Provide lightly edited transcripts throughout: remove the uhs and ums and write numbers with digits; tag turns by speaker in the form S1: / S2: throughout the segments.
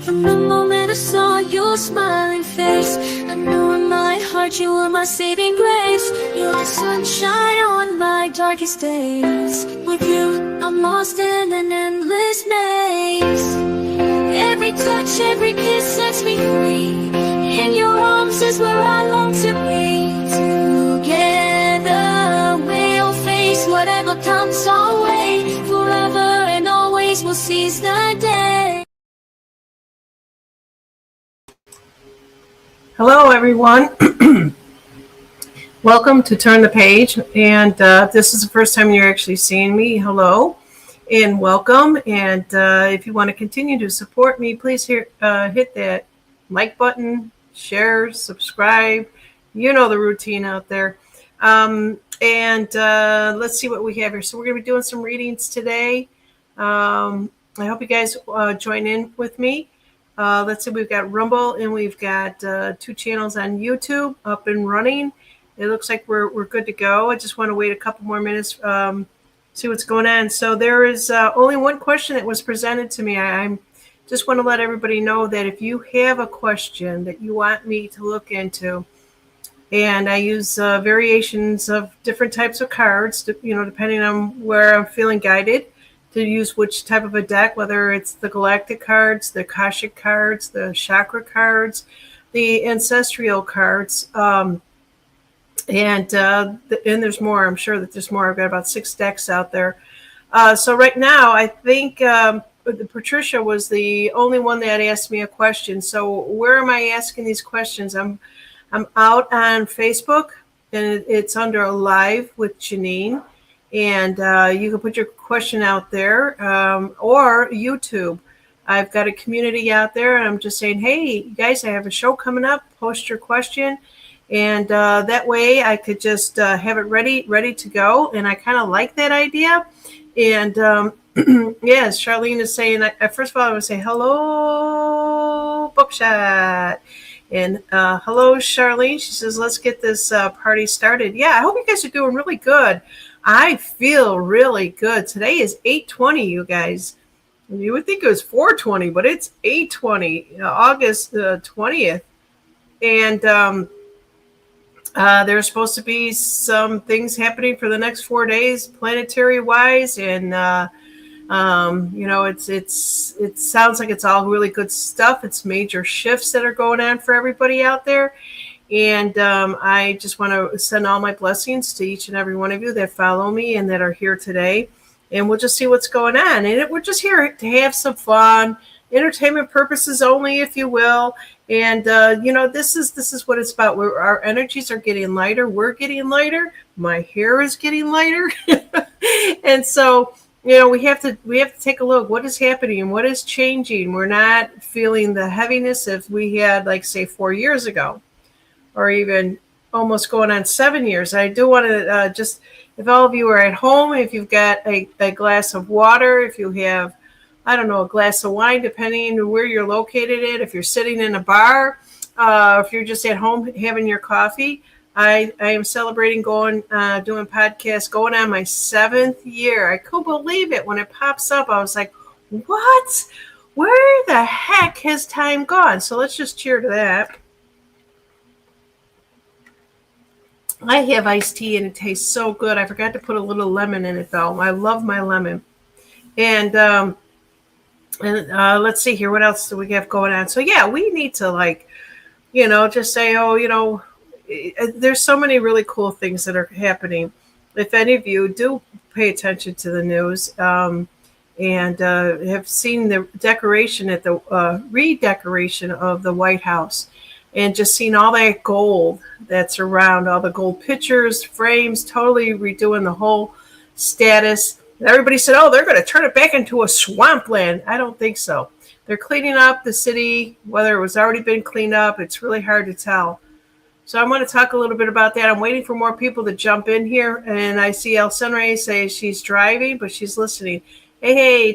S1: From the moment I saw your smiling face, I knew in my heart you were my saving grace. You're the sunshine on my darkest days. With you, I'm lost in an endless maze. Every touch, every kiss sets me free. In your arms is where I long to be. Together we'll face whatever comes our way. Forever and always we'll seize the day.
S2: Hello, everyone. Welcome to Turn the Page. And this is the first time you're actually seeing me. Hello and welcome. And if you want to continue to support me, please hit that like button, share, subscribe. You know the routine out there. Let's see what we have here. So we're going to be doing some readings today. I hope you guys join in with me. Let's see, we've got Rumble and we've got 2 channels on YouTube up and running. It looks like we're good to go. I just want to wait a couple more minutes, see what's going on. So there is only one question that was presented to me. I just want to let everybody know that if you have a question that you want me to look into, and I use variations of different types of cards, depending on where I'm feeling guided, to use which type of a deck, whether it's the Galactic cards, the Akashic cards, the Chakra cards, the Ancestral cards, and there's more. I'm sure that there's more. I've got about 6 decks out there. So right now, I think Patricia was the only one that asked me a question. So where am I asking these questions? I'm out on Facebook, and it's under Live with Janine. And you can put your question out there, or YouTube. I've got a community out there, and I'm just saying, hey, you guys, I have a show coming up. Post your question, and that way I could just have it ready to go. And I kind of like that idea. And yes, Charlene is saying, first of all, I would say hello, Bookshot. And hello, Charlene. She says, let's get this party started. Yeah, I hope you guys are doing really good. I feel really good. Today is 8:20, you guys. You would think it was 4:20, but it's 8:20, August 20th. And there's supposed to be some things happening for the next 4 days, planetary-wise. And, it sounds like it's all really good stuff. It's major shifts that are going on for everybody out there. And I just want to send all my blessings to each and every one of you that follow me and that are here today. And we'll just see what's going on. And we're just here to have some fun, entertainment purposes only, if you will. And, this is what it's about. Our energies are getting lighter. We're getting lighter. My hair is getting lighter. And so, we have to take a look. What is happening and what is changing? We're not feeling the heaviness as we had, like, say, 4 years ago. Or even almost going on 7 years. I do want to just, if all of you are at home, if you've got a glass of water, if you have, I don't know, a glass of wine, depending on where you're located at, if you're sitting in a bar, if you're just at home having your coffee, I am celebrating doing podcasts, going on my 7th year. I couldn't believe it. When it pops up, I was like, what? Where the heck has time gone? So let's just cheer to that. I have iced tea and it tastes so good. I forgot to put a little lemon in it, though. I love my lemon. And let's see here. What else do we have going on? So, yeah, we need to, just say, there's so many really cool things that are happening. If any of you do pay attention to the news and have seen the decoration at the redecoration of the White House, and just seeing all that gold that's around, all the gold pictures, frames, totally redoing the whole status. Everybody said, they're going to turn it back into a swampland. I don't think so. They're cleaning up the city, whether it was already been cleaned up. It's really hard to tell. So I'm going to talk a little bit about that. I'm waiting for more people to jump in here. And I see El Senre say she's driving, but she's listening. Hey,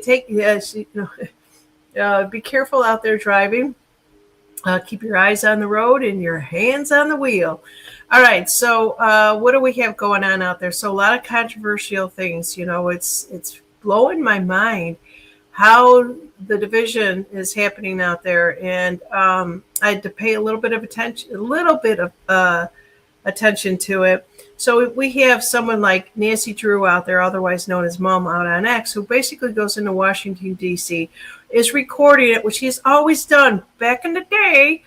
S2: be careful out there driving. Keep your eyes on the road and your hands on the wheel. All right. So what do we have going on out there? So a lot of controversial things. It's blowing my mind. how the division is happening out there, and I had to pay a little bit of attention to it. So we have someone like Nancy Drew out there, otherwise known as Mom out on X, who basically goes into Washington, D.C., is recording it, which he's always done back in the day,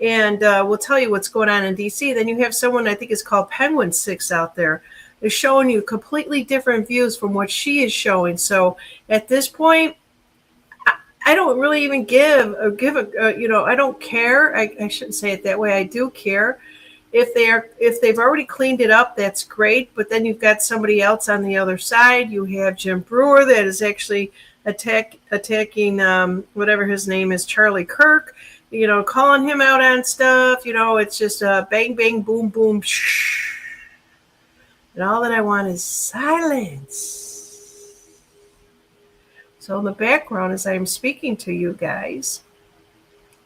S2: and we'll tell you what's going on in D.C. Then you have someone I think is called Penguin 6 out there. They're showing you completely different views from what she is showing. So at this point, I don't really even I don't care. I shouldn't say it that way. I do care. If they've already cleaned it up, that's great. But then you've got somebody else on the other side. You have Jim Brewer that is actually attacking whatever his name is, Charlie Kirk. Calling him out on stuff. It's just bang bang boom boom. Shh. And all that I want is silence. So in the background, as I'm speaking to you guys,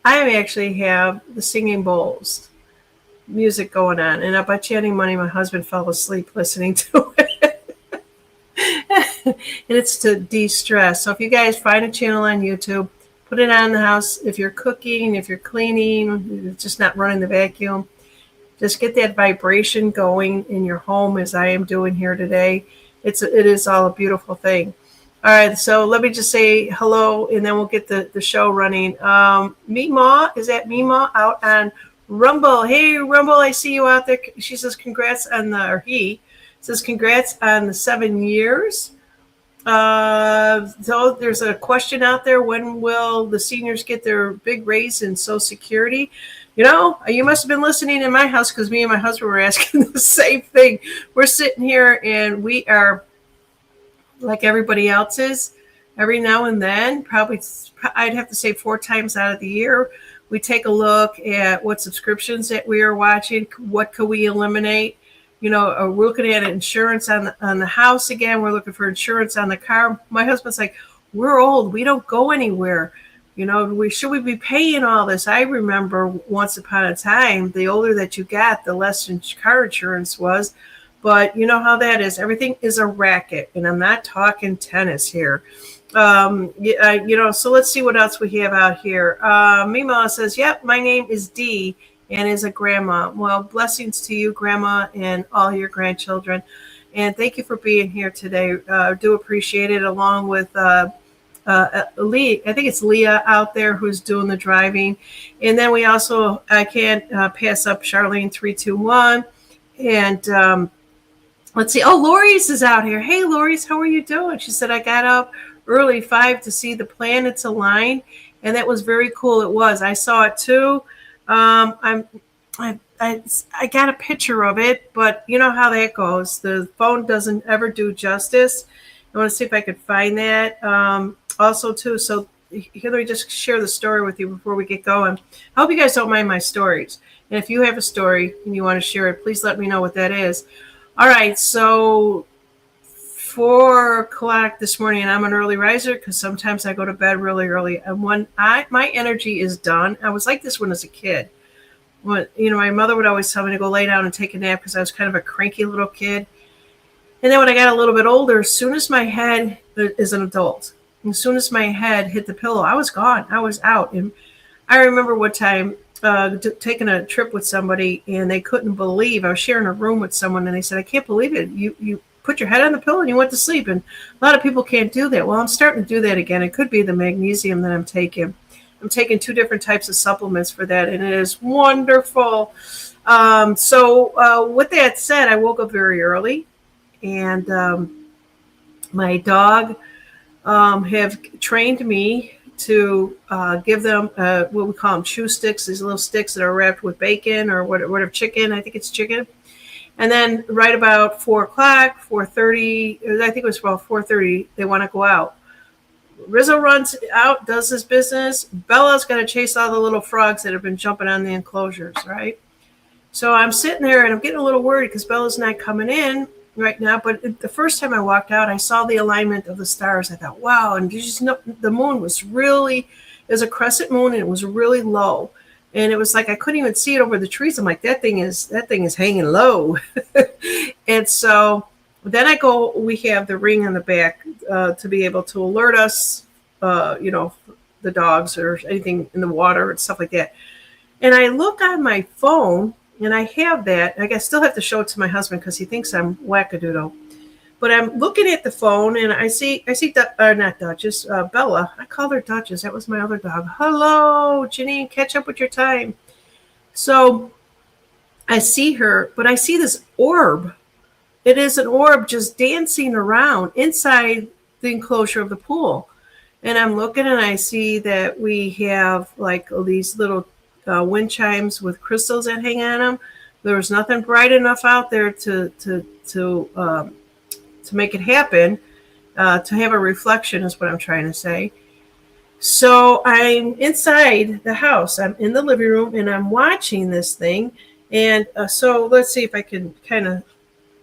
S2: I actually have the singing bowls music going on, and I bet you any money my husband fell asleep listening to it. And it's to de-stress. So if you guys find a channel on YouTube, put it on the house. If you're cooking, if you're cleaning, you're just not running the vacuum, just get that vibration going in your home as I am doing here today. It is all a beautiful thing. All right, so let me just say hello, and then we'll get the show running. Mima, is that Mima out on Rumble? Hey, Rumble, I see you out there. She says congrats on he says congrats on the 7 years. So there's a question out there. When will the seniors get their big raise in Social Security? You must have been listening in my house, because me and my husband were asking the same thing. We're sitting here and we are like everybody else is. Every now and then, probably I'd have to say 4 times out of the year, we take a look at what subscriptions that we are watching. What could we eliminate? We're looking at insurance on the house again. We're looking for insurance on the car. My husband's like, we're old. We don't go anywhere. Should we be paying all this? I remember once upon a time, the older that you got, the less car insurance was. But you know how that is. Everything is a racket. And I'm not talking tennis here. So let's see what else we have out here. Mima says, yep, my name is Dee and is a grandma. Well, blessings to you, Grandma, and all your grandchildren. And thank you for being here today. Do appreciate it, along with Lee. I think it's Leah out there who's doing the driving. And then we also, I can't pass up Charlene 321. And let's see. Oh, Lori's is out here. Hey, Lori's, how are you doing? She said, I got up early 5 to see the planets align, and that was very cool. It was. I saw it too. I got a picture of it, but you know how that goes. The phone doesn't ever do justice. I want to see if I could find that. Also too, so here, let me just share the story with you before we get going. I hope you guys don't mind my stories. And if you have a story and you want to share it, please let me know what that is. All right, so 4 o'clock this morning, and I'm an early riser because sometimes I go to bed really early. And when my energy is done, I was like this when I was a kid. My mother would always tell me to go lay down and take a nap because I was kind of a cranky little kid. And then when I got a little bit older, as soon as my head is an adult, as soon as my head hit the pillow, I was gone. I was out. And I remember one time taking a trip with somebody, and they couldn't believe I was sharing a room with someone, and they said, I can't believe it. You put your head on the pillow and you went to sleep. And a lot of people can't do that. Well, I'm starting to do that again. It could be the magnesium that I'm taking. I'm taking 2 different types of supplements for that, and it is wonderful. So with that said, I woke up very early, and my dog have trained me to give them what we call them chew sticks, these little sticks that are wrapped with bacon or whatever, chicken. I think it's chicken. And then right about 4 o'clock, 4:30, I think it was about 4:30, they want to go out. Rizzo runs out, does his business. Bella's going to chase all the little frogs that have been jumping on the enclosures, right? So I'm sitting there and I'm getting a little worried because Bella's not coming in right now. But the first time I walked out, I saw the alignment of the stars. I thought, wow. And you just know, the moon was really, it was a crescent moon, and it was really low. And it was like I couldn't even see it over the trees. I'm like, that thing is hanging low. And so then we have the ring on the back to be able to alert us you know, the dogs or anything in the water and stuff like that. And I look on my phone and I have that. I still have to show it to my husband because he thinks I'm wackadoodle. But I'm looking at the phone and I see not Duchess, Bella. I called her Duchess. That was my other dog. Hello, Janine, catch up with your time. So I see her, but I see this orb. It is an orb just dancing around inside the enclosure of the pool. And I'm looking and I see that we have like these little wind chimes with crystals that hang on them. There was nothing bright enough out there to make it happen. To have a reflection is what I'm trying to say. So I'm inside the house. I'm in the living room and I'm watching this thing. And so let's see if I can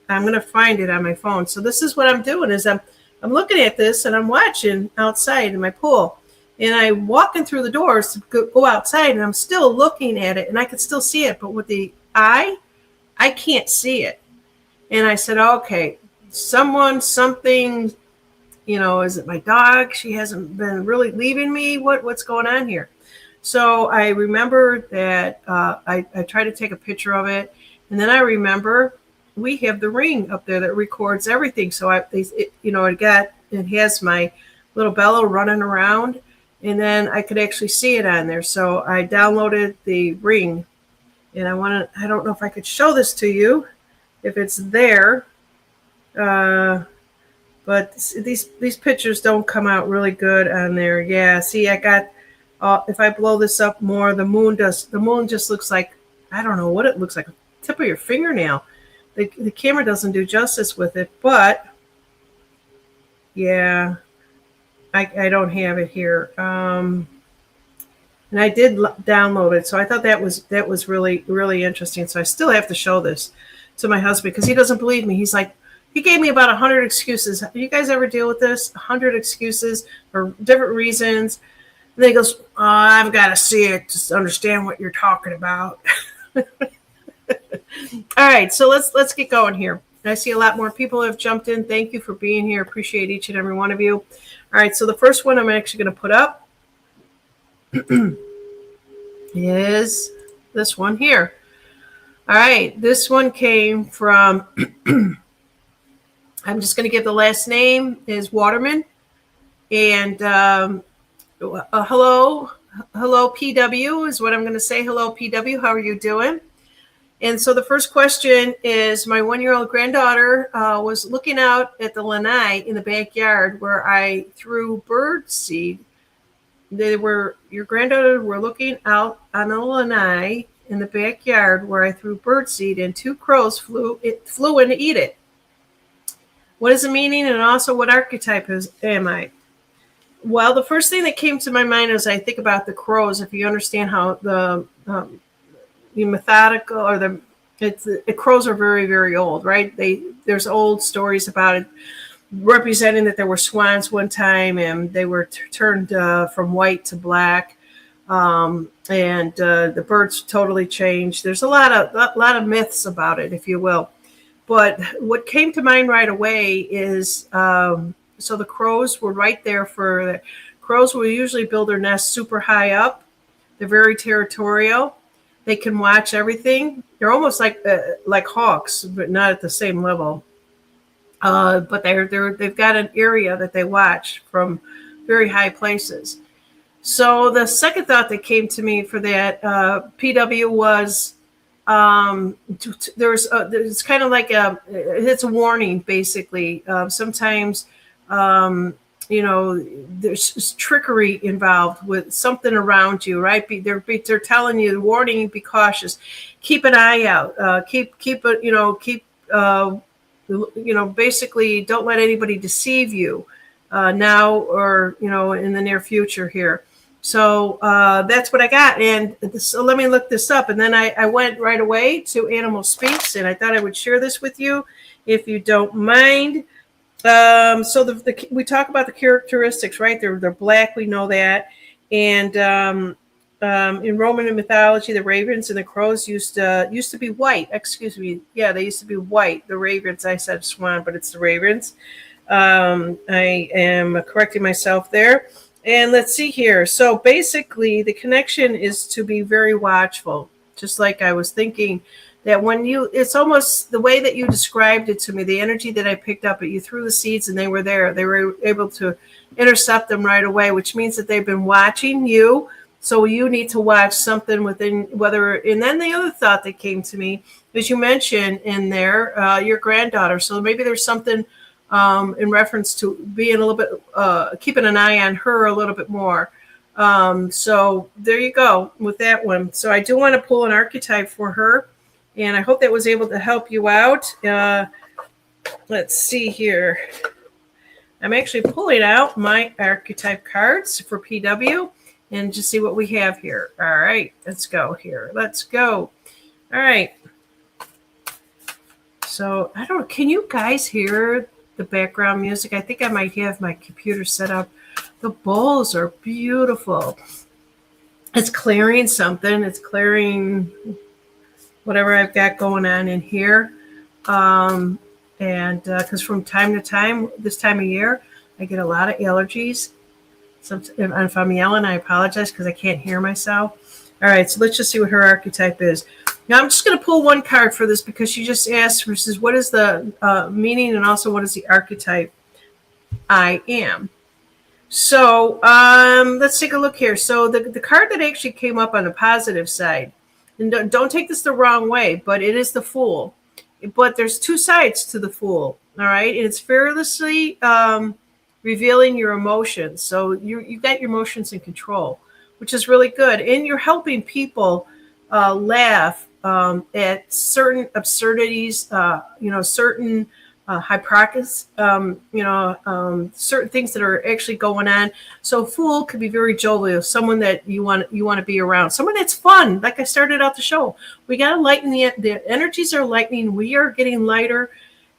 S2: I'm going to find it on my phone. So this is what I'm doing is I'm looking at this and I'm watching outside in my pool. And I'm walking through the doors to go outside and I'm still looking at it and I can still see it. But with the eye, I can't see it. And I said, okay, something, is it my dog? She hasn't been really leaving me. What's going on here? So I remember that I tried to take a picture of it. And then I remember we have the ring up there that records everything. So it has my little Bella running around. And then I could actually see it on there. So I downloaded the ring. And I don't know if I could show this to you if it's there. But these pictures don't come out really good on there. Yeah, see, I got, if I blow this up more, the moon just looks like, I don't know what it looks like, tip of your fingernail. The camera doesn't do justice with it, but yeah, I don't have it here. And I did download it, so I thought that was really, really interesting. So I still have to show this to my husband because he doesn't believe me. He's like, he gave me about 100 excuses. Do you guys ever deal with this? 100 excuses for different reasons. And then he goes, I've got to see it to understand what you're talking about. All right, so let's get going here. I see a lot more people have jumped in. Thank you for being here. Appreciate each and every one of you. All right, so the first one I'm actually going to put up is this one here. All right, this one came from, I'm just going to give the last name is Waterman. And hello PW is what I'm going to say. Hello PW, how are you doing? And so the first question is, my 1-year-old granddaughter was looking out at the lanai in the backyard where I threw bird seed. Your granddaughter were looking out on the lanai in the backyard where I threw bird seed and 2 crows flew in to eat it. What is the meaning, and also what archetype am I? Well, the first thing that came to my mind as I think about the crows, if you understand how the methodical or the crows are very, very old, right? There's old stories about it representing that there were swans one time and they were turned from white to black, and the birds totally changed. There's a lot of myths about it, if you will. But what came to mind right away is so the crows were right there crows will usually build their nests super high up. They're very territorial. They can watch everything. They're almost like hawks, but not at the same level. But they've got an area that they watch from very high places. So the second thought that came to me for that PW was there's kind of like it's a warning basically. Sometimes there's trickery involved with something around you, right? They're telling you, warning you, be cautious, keep an eye out, basically don't let anybody deceive you now or in the near future here. So that's what I got. And so let me look this up. And then I went right away to Animal Speaks, and I thought I would share this with you if you don't mind. So we talk about the characteristics, right? They're black, we know that. And in Roman mythology, the ravens and the crows used to be white. Excuse me. Yeah, they used to be white. The ravens, I said swan, but it's the ravens. I am correcting myself there. And let's see here. So basically, the connection is to be very watchful, just like I was thinking that when it's almost the way that you described it to me, the energy that I picked up, you threw the seeds and they were there. They were able to intercept them right away, which means that they've been watching you. So you need to watch something within whether, and then the other thought that came to me, as you mentioned in there, your granddaughter. So maybe there's something in reference to being a little bit, keeping an eye on her a little bit more. So there you go with that one. So I do want to pull an archetype for her, and I hope that was able to help you out. Let's see here. I'm actually pulling out my archetype cards for PW and just see what we have here. All right, let's go here. Let's go. All right. So can you guys hear the background music? I think I might have my computer set up. The bowls are beautiful. It's clearing something. It's clearing whatever I've got going on in here. And because from time to time, this time of year, I get a lot of allergies. So if I'm yelling, I apologize because I can't hear myself. All right, so let's just see what her archetype is. Now I'm just going to pull one card for this because she just asked versus what is the meaning and also what is the archetype I am. So let's take a look here. So the card that actually came up on the positive side, and don't take this the wrong way, but it is the Fool. But there's two sides to the Fool, all right? And it's fearlessly revealing your emotions. So you got your emotions in control, which is really good. And you're helping people laugh at certain absurdities, certain hypocrisies, certain things that are actually going on. So Fool could be very jovial, someone that you want to be around, someone that's fun. Like I started out the show, we got to lighten the energies are lightening. We are getting lighter.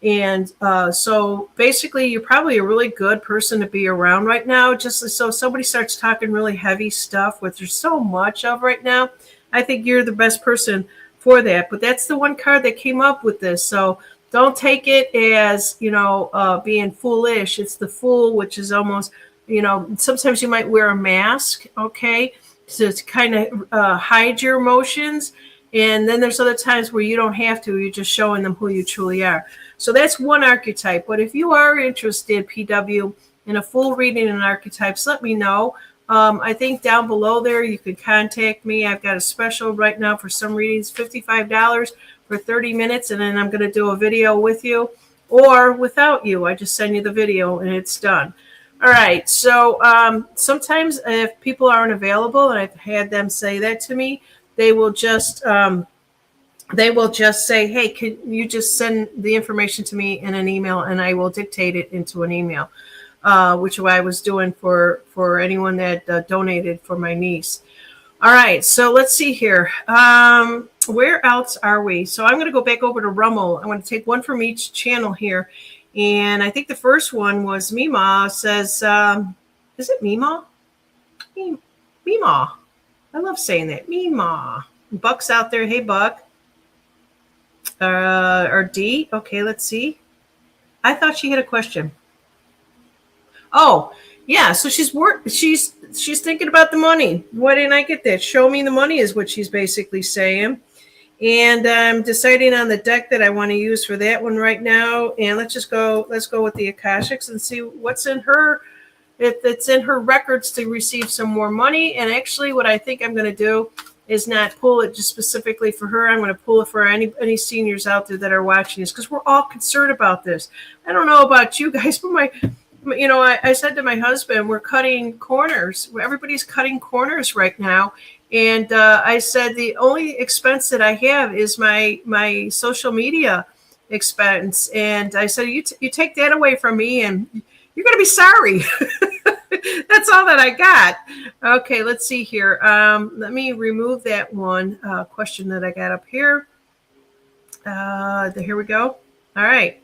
S2: And so basically, you're probably a really good person to be around right now. Just so somebody starts talking really heavy stuff, which there's so much of right now, I think you're the best person for that. But that's the one card that came up with this. So don't take it as, being foolish. It's the Fool, which is almost, sometimes you might wear a mask, okay, to kind of hide your emotions. And then there's other times where you don't have to. You're just showing them who you truly are. So that's one archetype. But if you are interested, PW, in a full reading in archetypes, let me know. I think down below there, you can contact me. I've got a special right now for some readings, $55 for 30 minutes. And then I'm going to do a video with you or without you. I just send you the video and it's done. All right. So sometimes if people aren't available, and I've had them say that to me, they will just say, hey, can you just send the information to me in an email, and I will dictate it into an email, which I was doing for anyone that donated for my niece. All right, so let's see here. Where else are we? So I'm going to go back over to Rummel. I'm going to take one from each channel here. And I think the first one was Mima says, is it Mima? Mima. I love saying that. Mima. Buck's out there. Hey, Buck. Or D. Okay, let's see. I thought she had a question. Oh, yeah. So she's thinking about the money. Why didn't I get that? Show me the money is what she's basically saying. And I'm deciding on the deck that I want to use for that one right now. And let's go with the Akashics and see what's in her. If it's in her records to receive some more money. And actually what I think I'm going to do is not pull it just specifically for her. I'm going to pull it for any seniors out there that are watching this, because we're all concerned about this. I don't know about you guys, but I said to my husband, we're cutting corners. Everybody's cutting corners right now. And I said, the only expense that I have is my social media expense. And I said, you take that away from me and you're going to be sorry. That's all that I got. Okay, let's see here. Let me remove that one question that I got up here. Here we go. All right.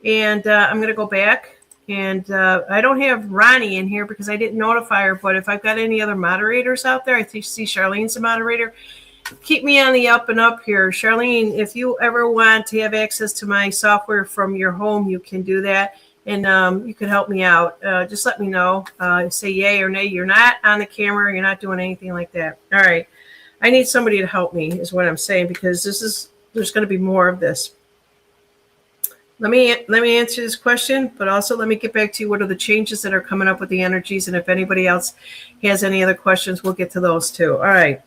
S2: And I'm going to go back. And I don't have Ronnie in here because I didn't notify her. But if I've got any other moderators out there, I see Charlene's a moderator. Keep me on the up and up here. Charlene, if you ever want to have access to my software from your home, you can do that. and you could help me out. Just let me know. Say yay or nay. You're not on the camera. You're not doing anything like that. All right. I need somebody to help me, is what I'm saying, because there's going to be more of this. Let me answer this question, but also let me get back to you. What are the changes that are coming up with the energies? And if anybody else has any other questions, we'll get to those too. All right.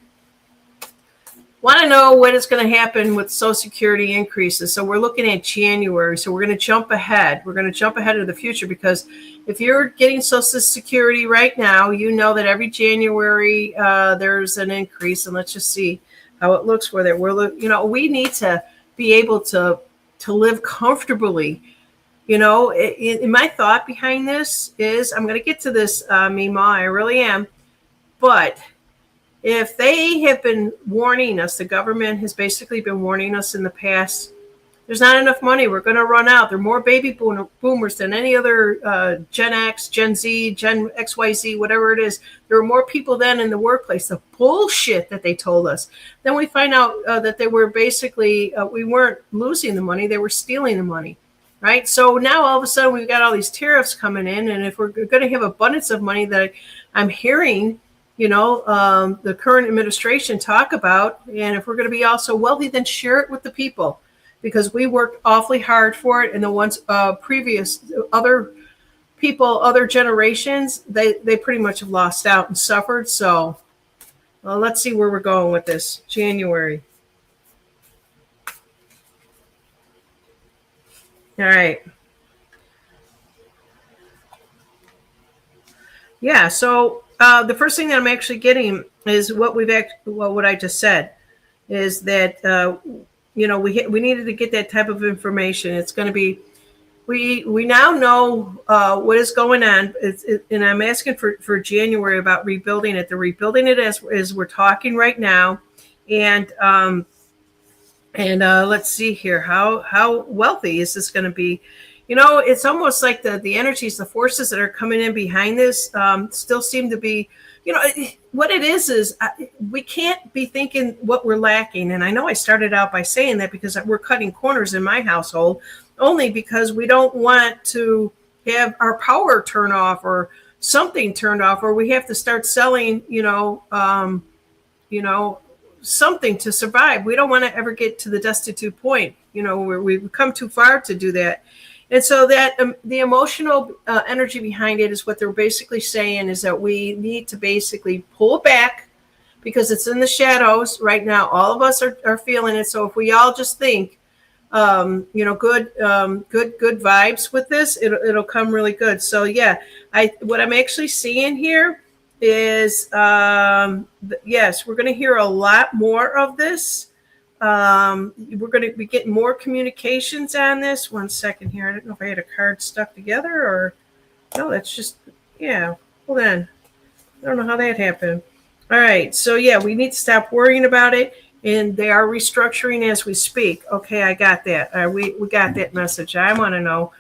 S2: Want to know what is going to happen with Social Security increases. So we're looking at January. So we're going to jump ahead. We're going to jump ahead of the future, because if you're getting Social Security right now, you know that every January there's an increase. And let's just see how it looks for that. We need to be able to live comfortably. My thought behind this is, I'm going to get to this, Mima, I really am. But if they have been warning us, the government has basically been warning us in the past, there's not enough money, we're going to run out. There are more baby boomers than any other Gen X, Gen Z, Gen XYZ, whatever it is. There were more people then in the workplace. The bullshit that they told us. Then we find out that they were basically, we weren't losing the money, they were stealing the money, right? So now all of a sudden we've got all these tariffs coming in, and if we're going to have abundance of money that I'm hearing, the current administration talk about, and if we're going to be also wealthy, then share it with the people, because we worked awfully hard for it. And the ones previous, other people, other generations, they pretty much have lost out and suffered. So let's see where we're going with this. January. All right. Yeah. So the first thing that I'm actually getting is what I just said, is that we needed to get that type of information. It's going to be, we now know what is going on, and I'm asking for January about rebuilding it. They're rebuilding it as we're talking right now, and let's see here, how wealthy is this going to be? It's almost like the energies, the forces that are coming in behind this still seem to be, what it is we can't be thinking what we're lacking. And I know I started out by saying that because we're cutting corners in my household, only because we don't want to have our power turn off or something turned off, or we have to start selling, something to survive. We don't want to ever get to the destitute point, where we've come too far to do that. And so that the emotional energy behind it is what they're basically saying, is that we need to basically pull back, because it's in the shadows right now. All of us are feeling it. So if we all just think, good vibes with this, it'll come really good. So yeah, what I'm actually seeing here is, yes, we're going to hear a lot more of this. We're going to be getting more communications on this. 1 second here. I don't know if I had a card stuck together or no. That's just, yeah. Hold on. I don't know how that happened. All right. So yeah, we need to stop worrying about it, and they are restructuring as we speak. Okay, I got that. We got that message. I want to know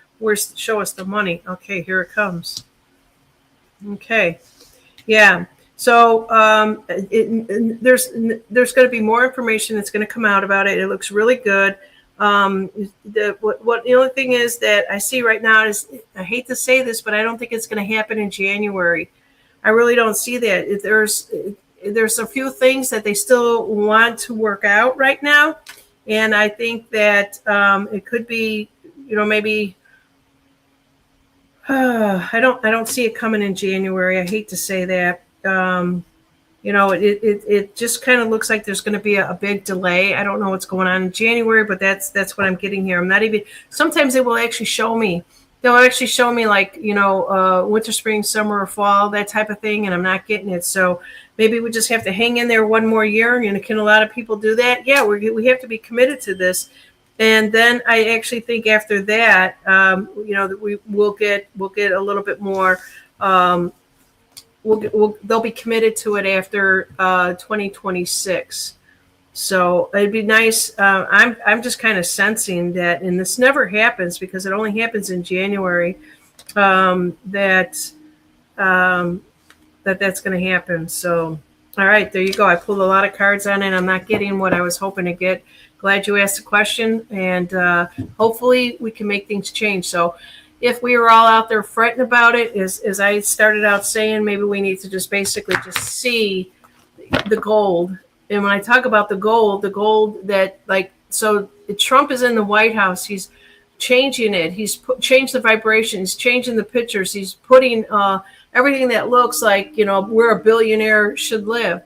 S2: show us the money. Okay, here it comes. Okay. Yeah. So there's going to be more information that's going to come out about it. It looks really good. The only thing is that I see right now is, I hate to say this, but I don't think it's going to happen in January. I really don't see that. There's a few things that they still want to work out right now, and I think that it could be, maybe. I don't see it coming in January. I hate to say that. It just kind of looks like there's going to be a big delay. I don't know what's going on in January, but that's what I'm getting here. I'm not even, sometimes they will actually show me, like, winter, spring, summer, or fall, that type of thing. And I'm not getting it. So maybe we just have to hang in there one more year. Can a lot of people do that? Yeah, we have to be committed to this. And then I actually think after that, that we'll get a little bit more, they'll be committed to it after 2026. So it'd be nice. I'm just kind of sensing that, and this never happens because it only happens in January. That's going to happen. So, all right, there you go. I pulled a lot of cards on it. I'm not getting what I was hoping to get. Glad you asked the question, and hopefully we can make things change. So, if we were all out there fretting about it, as I started out saying, maybe we need to just basically just see the gold. And when I talk about the gold that, like, so Trump is in the White House. He's changing it. He's changed the vibrations, changing the pictures. He's putting everything that looks like, where a billionaire should live.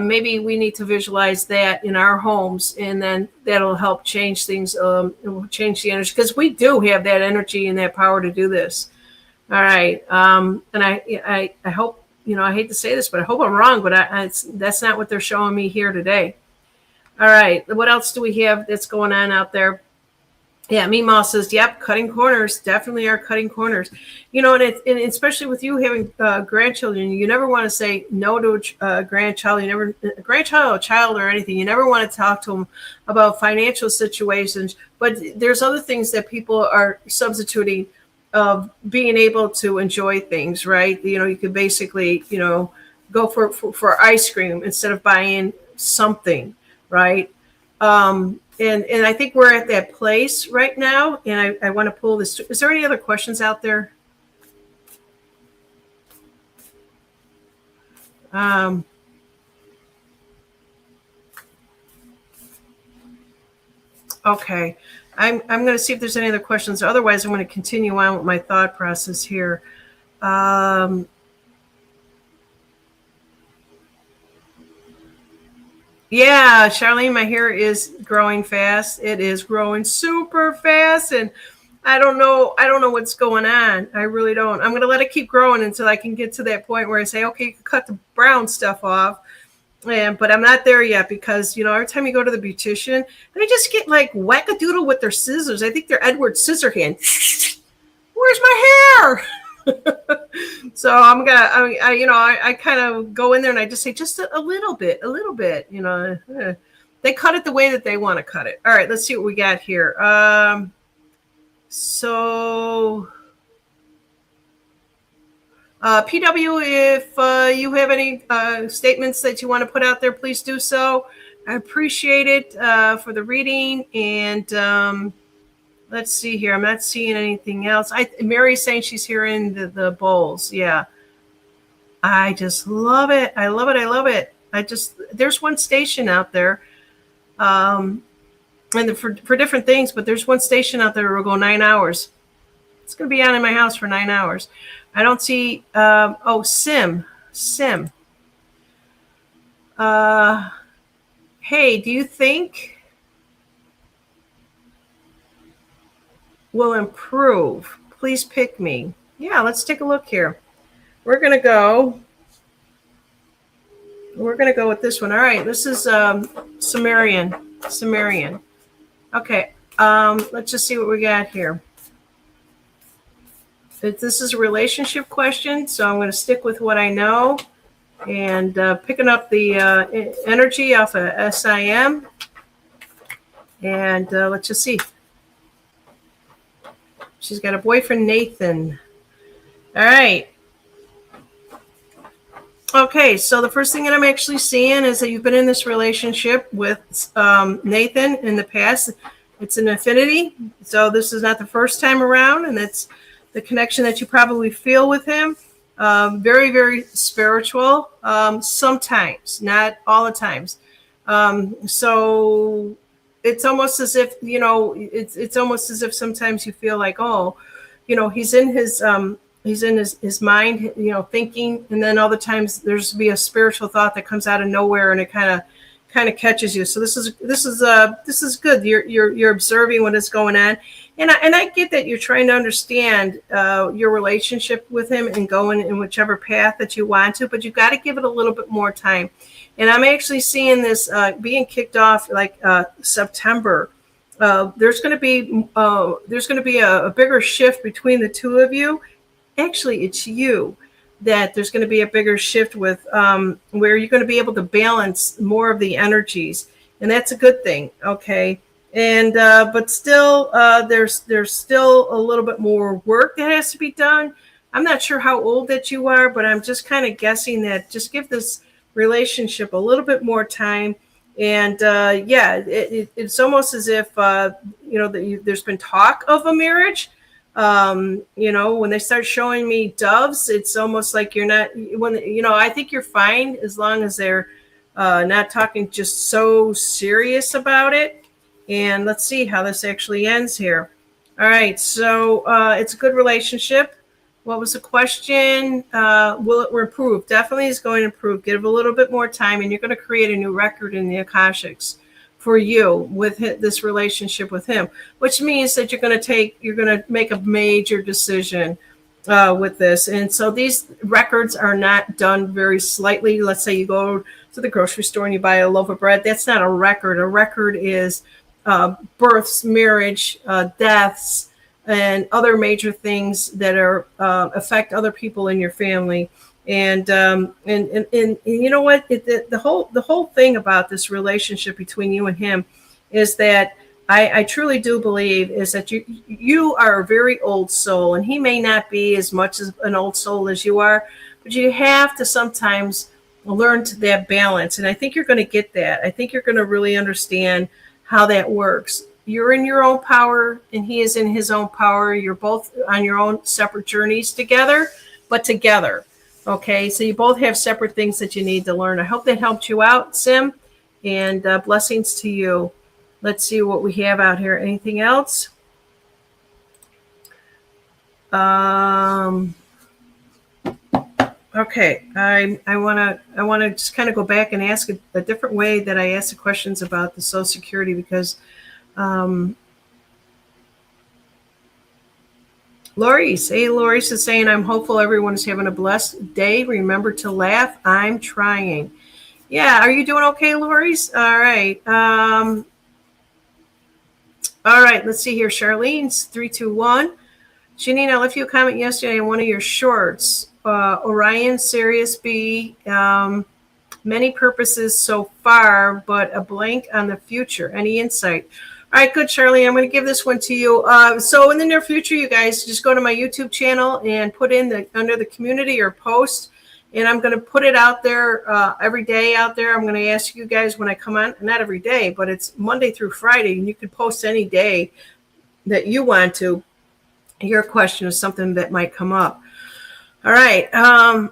S2: Maybe we need to visualize that in our homes, and then that'll help change things, it will change the energy, because we do have that energy and that power to do this. All right. And I hope, I hate to say this, but I hope I'm wrong, but that's not what they're showing me here today. All right. What else do we have that's going on out there? Yeah, Meemaw says, yep, cutting corners definitely are cutting corners. And especially with you having grandchildren, you never want to say no to a grandchild. You never, a grandchild, a child, or anything. You never want to talk to them about financial situations. But there's other things that people are substituting of being able to enjoy things, right? You could basically, go for ice cream instead of buying something, right? And I think we're at that place right now. And I want to pull this. Is there any other questions out there? Okay. I'm going to see if there's any other questions. Otherwise, I'm going to continue on with my thought process here. Yeah, Charlene, my hair is growing fast. It is growing super fast, and I don't know what's going on. I really don't. I'm going to let it keep growing until I can get to that point where I say, okay, you can cut the brown stuff off. But I'm not there yet, because every time you go to the beautician, they just get like wackadoodle with their scissors. I think they're Edward Scissorhands. Where's my hair? So I kind of go in there and I just say, just a little bit. They cut it the way that they want to cut it. All right, let's see what we got here. So PW, if you have any statements that you want to put out there, please do so. I appreciate it for the reading. And let's see here. I'm not seeing anything else. Mary's saying she's hearing the bowls. Yeah. I just love it. I love it. I love it. There's one station out there, and for different things, but there's one station out there that will go 9 hours. It's going to be on in my house for 9 hours. I don't see, Sim. Hey, do you think will improve? Please pick me. Yeah, let's take a look here. We're gonna go with this one. All right, this is Sumerian. Okay, let's just see what we got here. This is a relationship question, so I'm going to stick with what I know, and picking up the energy off of SIM, and let's just see. She's got a boyfriend, Nathan. All right. Okay, so the first thing that I'm actually seeing is that you've been in this relationship with Nathan in the past. It's an affinity, so this is not the first time around, and that's the connection that you probably feel with him. Very, very spiritual, sometimes, not all the times. So it's almost as if, it's almost as if sometimes you feel like, oh, he's in his mind, thinking, and then all the times there's be a spiritual thought that comes out of nowhere, and it kind of catches you. So this is good. You're observing what is going on, and I get that you're trying to understand your relationship with him and going in whichever path that you want to, but you got to give it a little bit more time. And I'm actually seeing this being kicked off like September. There's going to be a bigger shift between the two of you. Actually, it's you that there's going to be a bigger shift with where you're going to be able to balance more of the energies, and that's a good thing. Okay, and but still, there's still a little bit more work that has to be done. I'm not sure how old that you are, but I'm just kind of guessing that just give this relationship a little bit more time. And it's almost as if there's been talk of a marriage, When they start showing me doves, it's almost like you're not, I think you're fine as long as they're not talking just so serious about it. And let's see how this actually ends here. All right, so it's a good relationship. What was the question? Will it improve? Definitely is going to improve. Give a little bit more time, and you're going to create a new record in the Akashics for you with this relationship with him, which means that you're going to make a major decision with this. And so these records are not done very slightly. Let's say you go to the grocery store and you buy a loaf of bread. That's not a record. A record is births, marriage, deaths, and other major things that are affect other people in your family. And you know what? The whole thing about this relationship between you and him is that I truly do believe is that you are a very old soul, and he may not be as much as an old soul as you are, but you have to sometimes learn to that balance. And I think you're going to get that. I think you're going to really understand how that works. You're in your own power, and he is in his own power. You're both on your own separate journeys together, but together. Okay, so you both have separate things that you need to learn. I hope that helped you out, Sim, and blessings to you. Let's see what we have out here. Anything else? Okay, I want to just kind of go back and ask a different way that I asked the questions about the Social Security, because Lori's is saying, I'm hopeful everyone is having a blessed day. Remember to laugh. I'm trying. Yeah, are you doing okay, Lori's? All right. All right, let's see here. Charlene's 321. Janine, I left you a comment yesterday on one of your shorts. Orion, Sirius B, many purposes so far, but a blank on the future. Any insight? All right, good, Charlie. I'm going to give this one to you. So in the near future, you guys just go to my YouTube channel and put in under the community or post, and I'm going to put it out there every day out there. I'm going to ask you guys when I come on, not every day, but it's Monday through Friday, and you can post any day that you want to. Your question is something that might come up. All right. All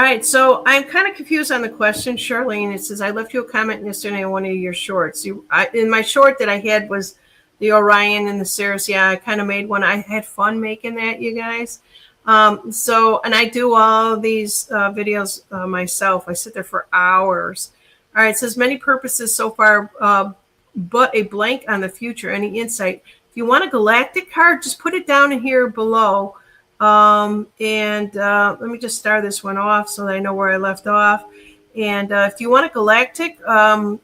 S2: right, so I'm kind of confused on the question, Charlene. It says, I left you a comment yesterday on one of your shorts. In my short that I had was the Orion and the Sirius. Yeah, I kind of made one. I had fun making that, you guys. And I do all these videos myself. I sit there for hours. All right, it says, many purposes so far, but a blank on the future. Any insight? If you want a galactic card, just put it down in here below. Let me just start this one off so that I know where I left off. And if you want a galactic, the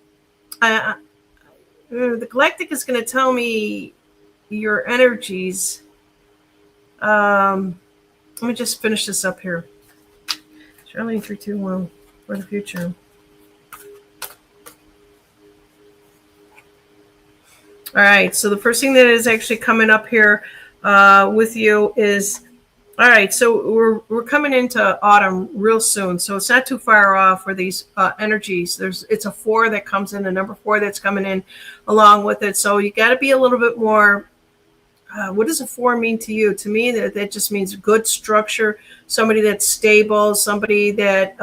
S2: galactic is going to tell me your energies. Let me just finish this up here. Charlie 321 for the future. All right. So the first thing that is actually coming up here with you is, all right, so we're coming into autumn real soon, so it's not too far off for these energies. It's a 4 that comes in, a number 4 that's coming in along with it. So you got to be a little bit more. What does a 4 mean to you? To me, that just means good structure, somebody that's stable, somebody that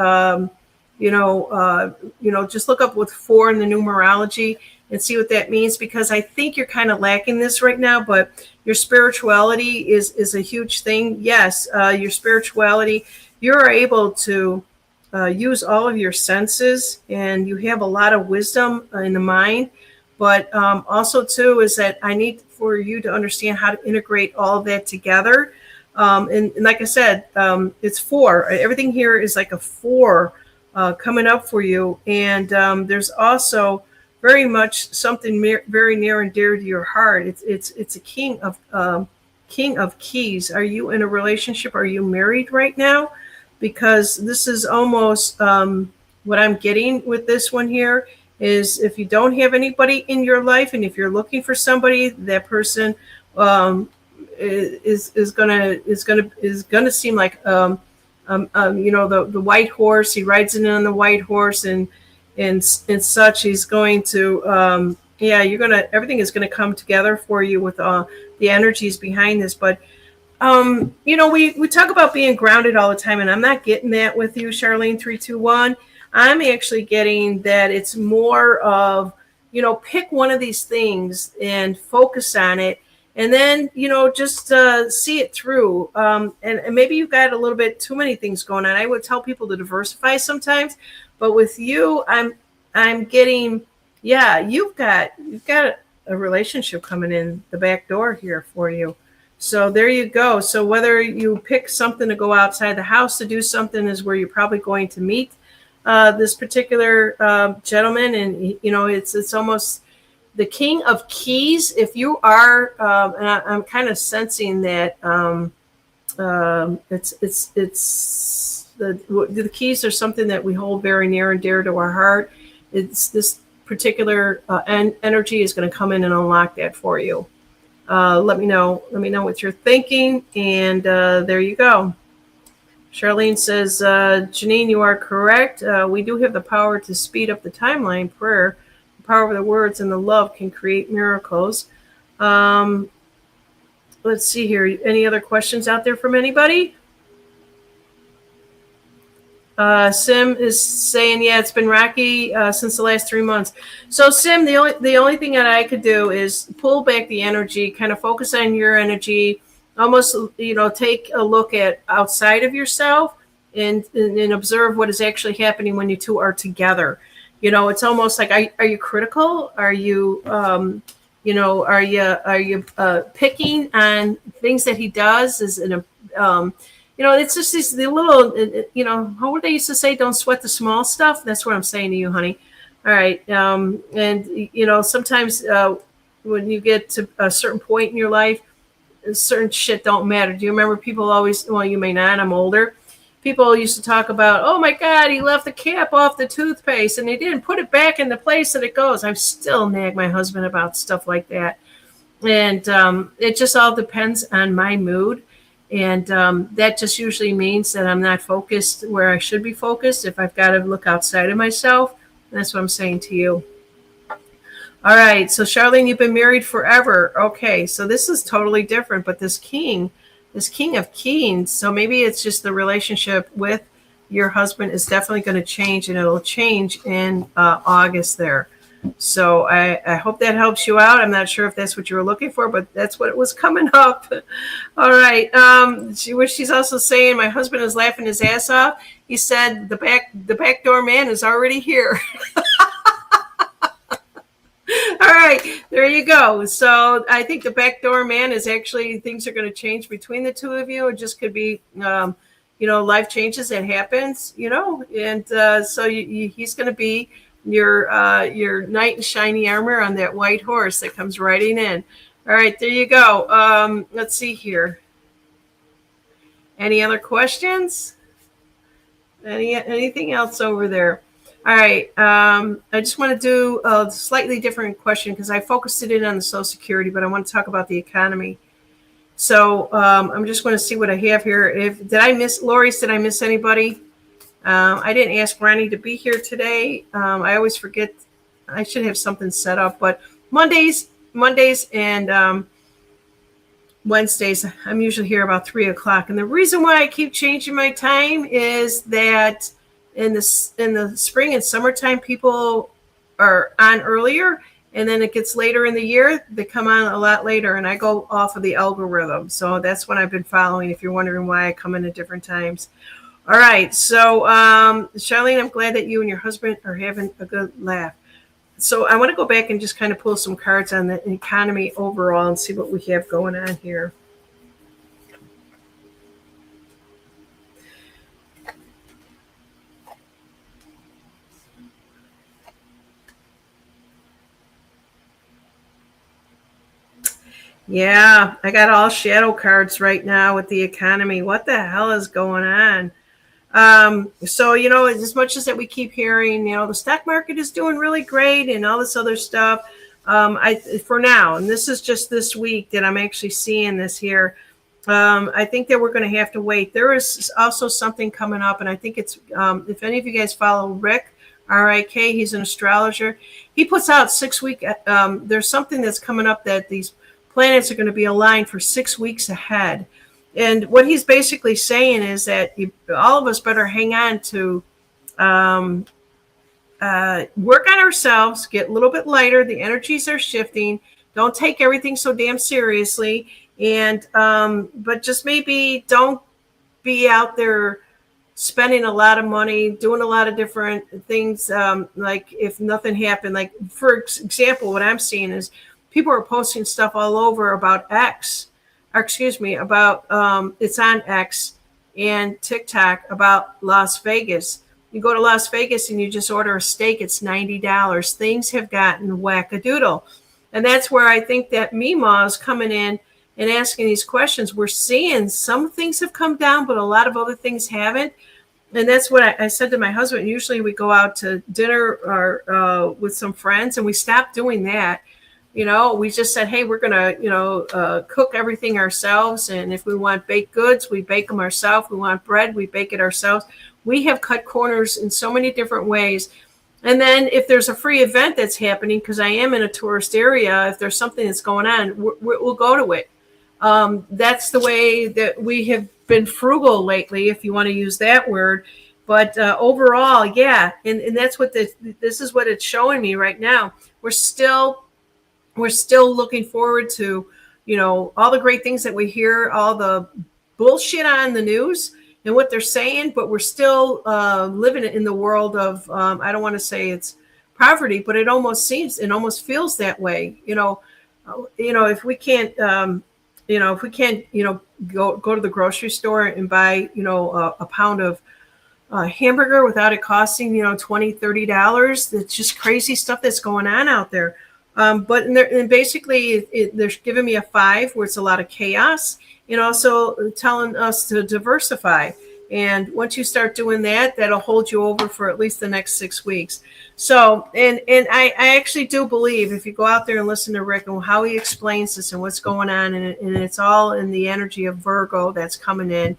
S2: just look up with 4 in the numerology and see what that means, because I think you're kind of lacking this right now, but your spirituality is a huge thing. Yes, your spirituality, you're able to use all of your senses, and you have a lot of wisdom in the mind, but also too is that I need for you to understand how to integrate all of that together. And like I said, it's 4. Everything here is like a 4 coming up for you. And there's also very much something very near and dear to your heart. It's a king of keys. Are you in a relationship? Are you married right now? Because this is almost what I'm getting with this one here is, if you don't have anybody in your life, and if you're looking for somebody, that person is gonna seem like the white horse. He rides in on the white horse and such. He's going to, everything is going to come together for you with the energies behind this. But we talk about being grounded all the time, and I'm not getting that with you, Charlene 321. I'm actually getting that it's more of, pick one of these things and focus on it, and then, just see it through. And maybe you've got a little bit too many things going on. I would tell people to diversify sometimes, but with you, I'm getting, yeah, you've got a relationship coming in the back door here for you. So there you go. So whether you pick something to go outside the house to do something is where you're probably going to meet this particular gentleman. And, it's almost the King of Keys. If you are, and I'm kind of sensing that it's the keys are something that we hold very near and dear to our heart. It's this particular energy is going to come in and unlock that for you. Let me know what you're thinking, and there you go. Charlene says, Janine, you are correct. We do have the power to speed up the timeline. Prayer, the power of the words and the love can create miracles. Let's see here. Any other questions out there from anybody? Sim is saying, yeah, it's been rocky since the last 3 months. So Sim, the only thing that I could do is pull back the energy, kind of focus on your energy, almost, take a look at outside of yourself and observe what is actually happening when you two are together. It's almost like, are you critical? Are you, are you picking on things that he does? Is it it's just the little, how would they used to say, don't sweat the small stuff? That's what I'm saying to you, honey. All right. And, sometimes when you get to a certain point in your life, certain shit don't matter. Do you remember people always, well, you may not, I'm older. People used to talk about, oh my God, he left the cap off the toothpaste and they didn't put it back in the place that it goes. I still nag my husband about stuff like that. And it just all depends on my mood. And that just usually means that I'm not focused where I should be focused. If I've got to look outside of myself, that's what I'm saying to you. All right. So Charlene, you've been married forever. Okay. So this is totally different, but this King of Keys. So maybe it's just the relationship with your husband is definitely going to change, and it'll change in August there. So I hope that helps you out. I'm not sure if that's what you were looking for, but that's what was coming up. All right. She's also saying, my husband is laughing his ass off. He said the back door man is already here. All right, there you go. So I think the backdoor man is actually, things are going to change between the two of you. It just could be, life changes that happens, and so he's going to be your knight in shiny armor on that white horse that comes riding in. All right, there you go. Let's see here. Any other questions? Anything else over there? All right. I just want to do a slightly different question because I focused it in on the Social Security, but I want to talk about the economy. So I'm just going to see what I have here. Did I miss anybody? I didn't ask Ronnie to be here today. I always forget. I should have something set up, but Mondays and Wednesdays, I'm usually here about 3:00. And the reason why I keep changing my time is that in the spring and summertime, people are on earlier, and then it gets later in the year, they come on a lot later, and I go off of the algorithm. So that's what I've been following, if you're wondering why I come in at different times. All right. So, Charlene, I'm glad that you and your husband are having a good laugh. So I want to go back and just kind of pull some cards on the economy overall and see what we have going on here. Yeah, I got all shadow cards right now with the economy. What the hell is going on? So, as much as that we keep hearing, the stock market is doing really great and all this other stuff. For now, and this is just this week that I'm actually seeing this here. I think that we're going to have to wait. There is also something coming up, and I think it's if any of you guys follow Rick, R-I-K, he's an astrologer. He puts out 6 week. There's something that's coming up that these planets are going to be aligned for 6 weeks ahead. And what he's basically saying is that all of us better hang on to um, work on ourselves, get a little bit lighter. The energies are shifting. Don't take everything so damn seriously. And but just maybe don't be out there spending a lot of money, doing a lot of different things. Like if nothing happened, like for example, what I'm seeing is people are posting stuff all over about X, or excuse me, about it's on X and TikTok about Las Vegas. You go to Las Vegas and you just order a steak, it's $90. Things have gotten wackadoodle. And that's where I think that Mima is coming in and asking these questions. We're seeing some things have come down, but a lot of other things haven't. And that's what I said to my husband. Usually we go out to dinner or with some friends, and we stopped doing that. We just said, hey, we're going to, cook everything ourselves. And if we want baked goods, we bake them ourselves. We want bread, we bake it ourselves. We have cut corners in so many different ways. And then if there's a free event that's happening, because I am in a tourist area, if there's something that's going on, we'll go to it. That's the way that we have been frugal lately, if you want to use that word. But overall, yeah, and that's what this is what it's showing me right now. We're still looking forward to, all the great things that we hear, all the bullshit on the news and what they're saying, but we're still living in the world of, I don't want to say it's poverty, but it almost feels that way. If we can't, go to the grocery store and buy, a pound of hamburger without it costing, $20-$30, that's just crazy stuff that's going on out there. But basically, they're giving me a 5 where it's a lot of chaos, and also telling us to diversify. And once you start doing that, that'll hold you over for at least the next 6 weeks. So, and I actually do believe if you go out there and listen to Rick and how he explains this and what's going on, and it's all in the energy of Virgo that's coming in.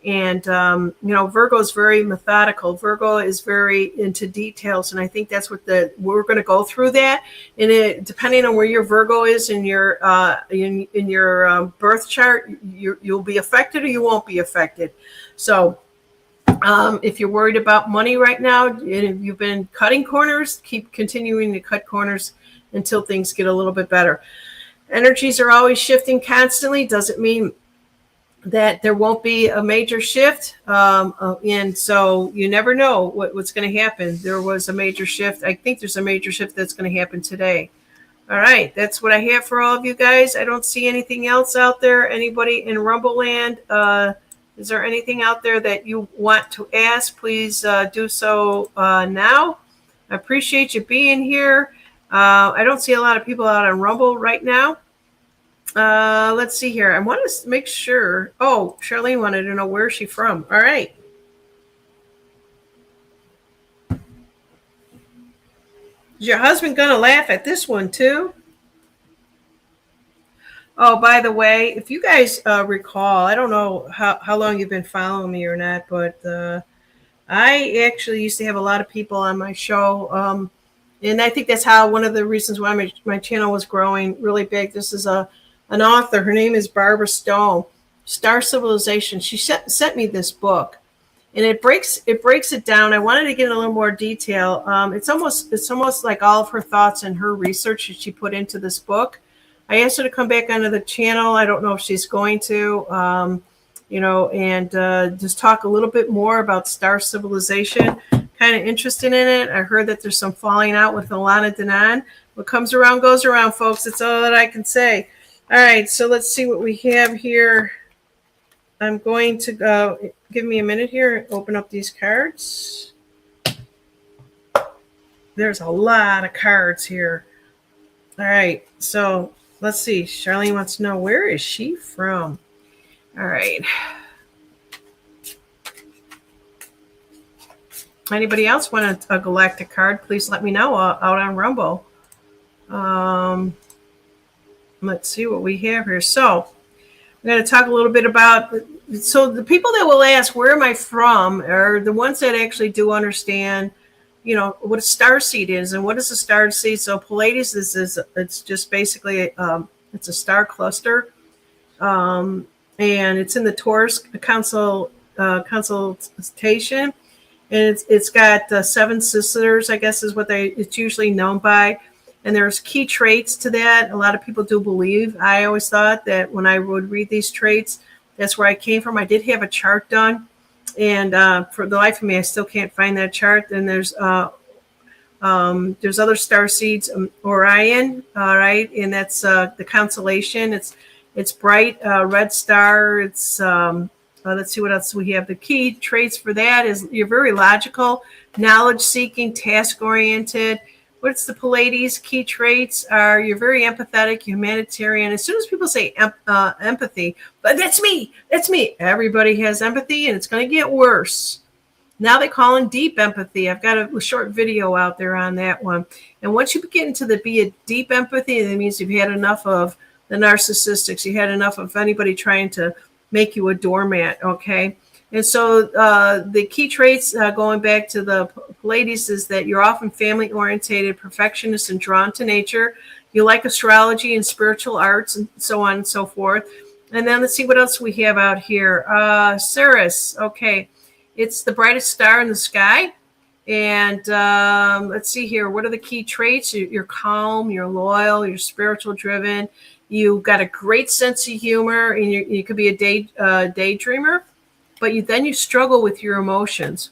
S2: And, Virgo is very methodical. Virgo is very into details. And I think that's what we're going to go through that. And depending on where your Virgo is in your, in your birth chart, you'll be affected or you won't be affected. So, if you're worried about money right now, and if you've been cutting corners, keep continuing to cut corners until things get a little bit better. Energies are always shifting constantly. Doesn't mean that there won't be a major shift. And so you never know what's going to happen. There was a major shift. I think there's a major shift that's going to happen today. All right. That's what I have for all of you guys. I don't see anything else out there. Anybody in Rumble Land? Is there anything out there that you want to ask? Please do so now. I appreciate you being here. I don't see a lot of people out on Rumble right now. Let's see here. I want to make sure. Oh, Charlene wanted to know where she's from. All right. Is your husband going to laugh at this one too? Oh, by the way, if you guys recall, I don't know how long you've been following me or not, but I actually used to have a lot of people on my show. And I think that's one of the reasons why my channel was growing really big. This is an author. Her name is Barbara Stone, Star Civilization. She sent me this book, and it breaks it down. I wanted to get a little more detail. It's almost like all of her thoughts and her research that she put into this book. I asked her to come back onto the channel. I don't know if she's going to, and just talk a little bit more about Star Civilization. Kind of interested in it. I heard that there's some falling out with Alana Denon. What comes around goes around, folks. That's all that I can say. All right, so let's see what we have here. I'm going to give me a minute here. Open up these cards. There's a lot of cards here. All right, so let's see. Charlene wants to know, where is she from? All right. Anybody else want a galactic card? Please let me know out on Rumble. Let's see what we have here. So I'm going to talk a little bit about, so the people that will ask, where am I from, are the ones that actually do understand, what a star seed is and what is a star seed. So Pleiades is it's just basically, it's a star cluster. And it's in the Taurus consultation. And it's got seven sisters, I guess is what it's usually known by. And there's key traits to that. A lot of people do believe. I always thought that when I would read these traits, that's where I came from. I did have a chart done, and for the life of me, I still can't find that chart. And there's other star seeds, Orion, all right, and that's the constellation. It's bright red star. It's let's see what else we have. The key traits for that is you're very logical, knowledge-seeking, task-oriented. What's the Pleiades key traits are you're very empathetic, humanitarian. As soon as people say empathy, but that's me. Everybody has empathy, and it's going to get worse. Now they call in deep empathy. I've got a short video out there on that one. And once you get into be a deep empathy, that means you've had enough of the narcissistics. You had enough of anybody trying to make you a doormat, okay? And so the key traits going back to the Pleiades is that you're often family-oriented, perfectionist, and drawn to nature. You like astrology and spiritual arts and so on and so forth. And then let's see what else we have out here. Ceres, okay. It's the brightest star in the sky. And let's see here. What are the key traits? You're calm, you're loyal, you're spiritual driven. You've got a great sense of humor, and you could be a daydreamer, but then you struggle with your emotions.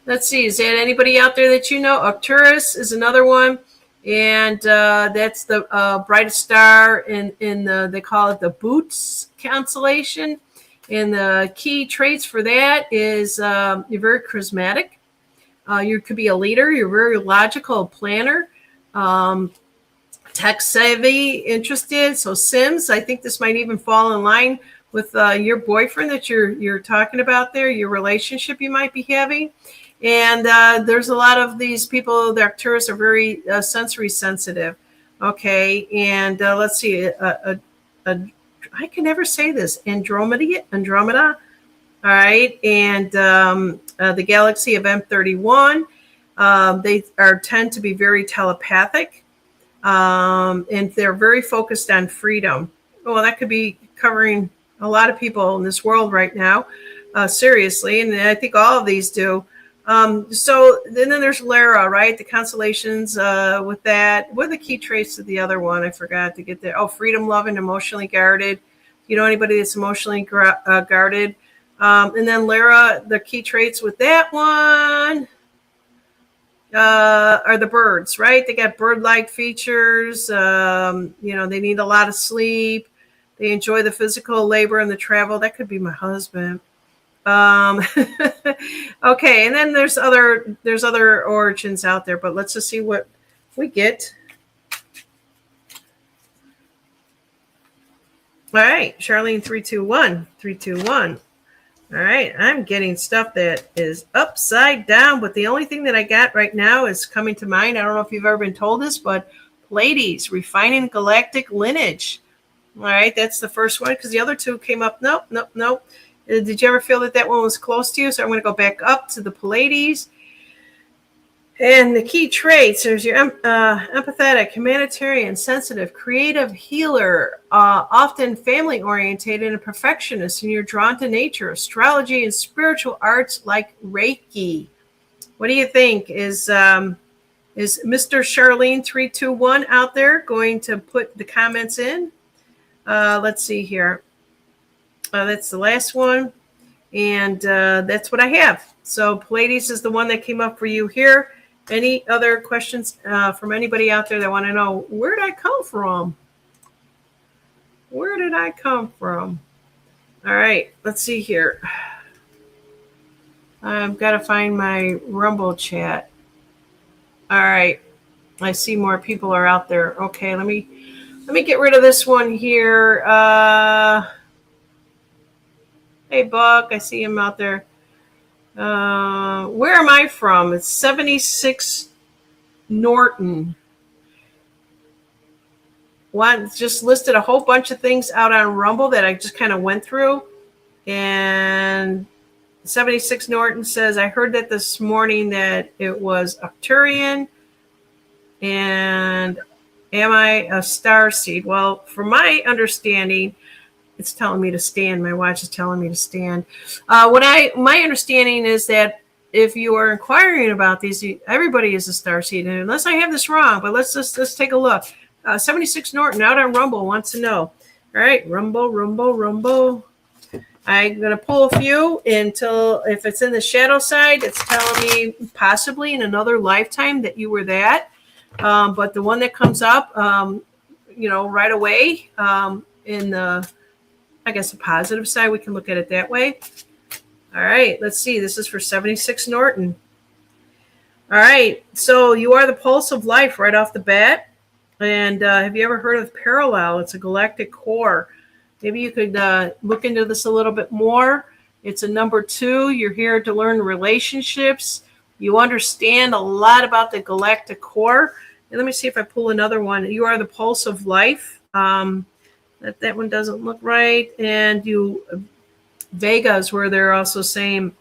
S2: Let's see. Is that anybody out there that you know? Arcturus is another one, and that's the brightest star in they call it the Boots constellation. And the key traits for that is you're very charismatic. You could be a leader. You're very logical, planner, tech savvy, interested. So Sims, I think this might even fall in line with your boyfriend that you're talking about there, your relationship you might be having. And there's a lot of these people, the Arcturus are very sensory sensitive. Okay, and let's see, I can never say this, Andromeda. All right, and the galaxy of M31, they tend to be very telepathic, and they're very focused on freedom. Well, that could be covering a lot of people in this world right now, seriously, and I think all of these do. So then there's Lara, right? The constellations with that. What are the key traits of the other one? I forgot to get there. Oh, freedom loving, emotionally guarded. You know anybody that's emotionally guarded? And then Lara, the key traits with that one are the birds, right? They got bird-like features. They need a lot of sleep. They enjoy the physical labor and the travel. That could be my husband. Okay, and then there's other origins out there, but let's just see what we get. All right, Charlene 321. All right, I'm getting stuff that is upside down, but the only thing that I got right now is coming to mind. I don't know if you've ever been told this, but Pleiades, refining galactic lineage. All right, that's the first one because the other two came up. Nope. Did you ever feel that one was close to you? So I'm going to go back up to the Pleiades. And the key traits, there's your empathetic, humanitarian, sensitive, creative, healer, often family-orientated and perfectionist, and you're drawn to nature, astrology, and spiritual arts like Reiki. What do you think? Is Mr. Charlene 321 out there going to put the comments in? Let's see here. That's the last one. And that's what I have. So Pleiades is the one that came up for you here. Any other questions from anybody out there that want to know, where did I come from? Where did I come from? All right, let's see here. I've got to find my Rumble chat. All right, I see more people are out there. Okay, let me get rid of this one here. Hey, Buck, I see him out there. Where am I from? It's 76 Norton. just listed a whole bunch of things out on Rumble that I just kind of went through. And 76 Norton says, I heard that this morning that it was Arcturian. And am I a star seed? Well, from my understanding, it's telling me to stand. My watch is telling me to stand. My understanding is that if you are inquiring about these, everybody is a star seed. And unless I have this wrong, but let's take a look. 76 Norton out on Rumble wants to know. All right, Rumble. I'm going to pull a few until, if it's in the shadow side, it's telling me possibly in another lifetime that you were that. But the one that comes up, right away in the, I guess, the positive side, we can look at it that way. All right, let's see. This is for 76 Norton. All right, so you are the pulse of life right off the bat. And have you ever heard of Parallel? It's a galactic core. Maybe you could look into this a little bit more. It's a number 2. You're here to learn relationships. You understand a lot about the galactic core. And let me see if I pull another one. You are the pulse of life. That one doesn't look right. And Vegas, where they're also saying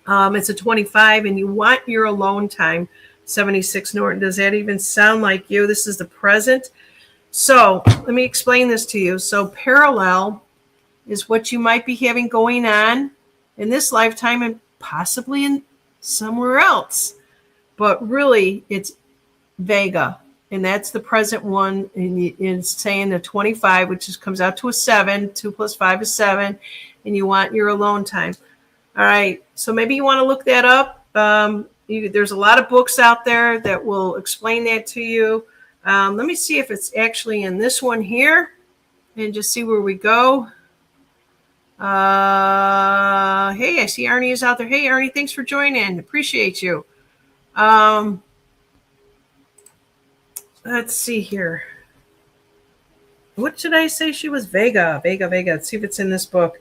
S2: it's a 25, and you want your alone time. 76 Norton. Does that even sound like you? This is the present. So let me explain this to you. So parallel is what you might be having going on in this lifetime and possibly in somewhere else. But really, it's Vega, and that's the present one. And it's saying the 25, which comes out to a 7. 2 plus 5 is 7, and you want your alone time. All right, so maybe you want to look that up. There's a lot of books out there that will explain that to you. Let me see if it's actually in this one here and just see where we go. Hey, I see Arnie is out there. Hey, Arnie, thanks for joining. Appreciate you. Let's see here. What should I say? She was Vega. Let's see if it's in this book.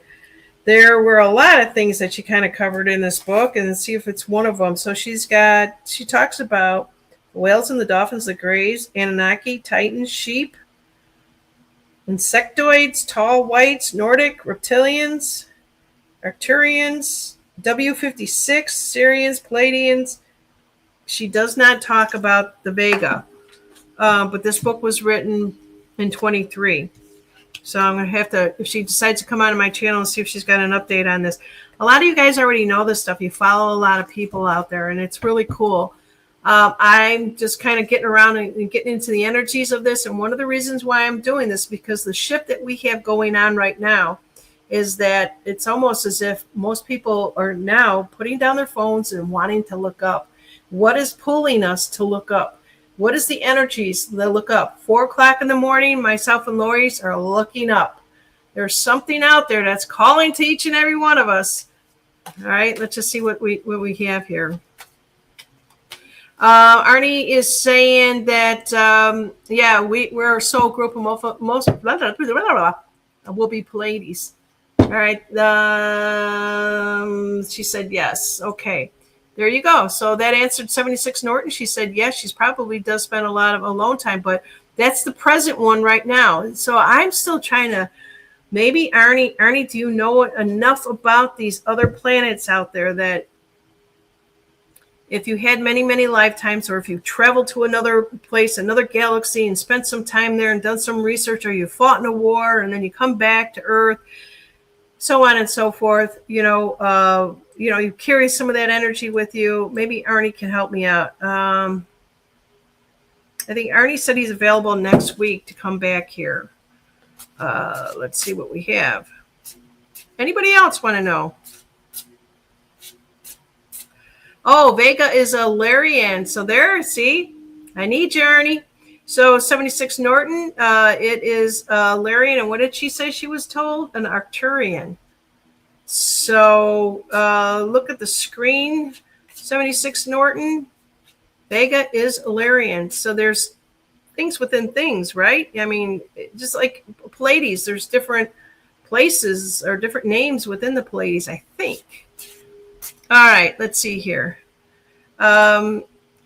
S2: There were a lot of things that she kind of covered in this book, and see if it's one of them. So she talks about the whales and the dolphins, the grays, Anunnaki, Titans, sheep, insectoids, tall whites, Nordic, reptilians, Arcturians, W56, Syrians, Palladians. She does not talk about the Vega, but this book was written in 23. So I'm going to have to, if she decides to come onto my channel and see if she's got an update on this. A lot of you guys already know this stuff. You follow a lot of people out there, and it's really cool. I'm just kind of getting around and getting into the energies of this. And one of the reasons why I'm doing this, because the shift that we have going on right now is that it's almost as if most people are now putting down their phones and wanting to look up. What is pulling us to look up? What is the energies that look up? 4 o'clock in the morning, myself and Lori's are looking up. There's something out there that's calling to each and every one of us. All right, let's just see what we have here. Arnie is saying that, we're a soul group of most will be Pleiades. All right, she said yes. Okay. There you go. So that answered 76 Norton. She said, yes, she's probably does spend a lot of alone time, but that's the present one right now. So I'm still trying to, maybe Arnie, do you know enough about these other planets out there that if you had many, many lifetimes, or if you traveled to another place, another galaxy, and spent some time there and done some research, or you fought in a war and then you come back to Earth, so on and so forth, you carry some of that energy with you. Maybe Arnie can help me out. I think Arnie said he's available next week to come back here. Let's see what we have. Anybody else want to know? Oh, Vega is a Larian. So there, see? I need you, Arnie. So 76 Norton, it is Larian. And what did she say she was told? An Arcturian. So look at the screen. 76 Norton. Vega is Larian. So there's things within things, right? I mean, just like Pleiades, there's different places or different names within the Pleiades, I think. All right, let's see here.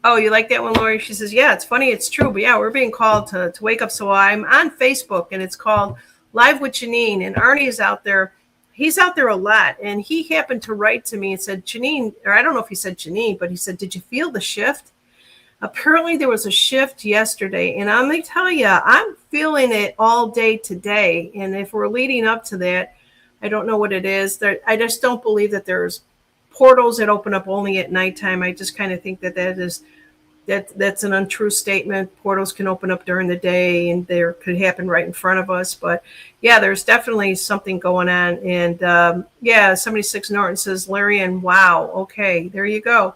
S2: Oh, you like that one, Lori? She says, yeah, it's funny. It's true. But yeah, we're being called to wake up. So I'm on Facebook, and it's called Live with Janine. And Arnie is out there. He's out there a lot. And he happened to write to me and said, Janine, or I don't know if he said Janine, but he said, did you feel the shift? Apparently there was a shift yesterday. And I'm going to tell you, I'm feeling it all day today. And if we're leading up to that, I don't know what it is. I just don't believe that there's portals that open up only at nighttime. I just kind of think that's an untrue statement. Portals can open up during the day, and there could happen right in front of us. But yeah, there's definitely something going on. And yeah, 76 Norton says, Larry, and wow. Okay, there you go.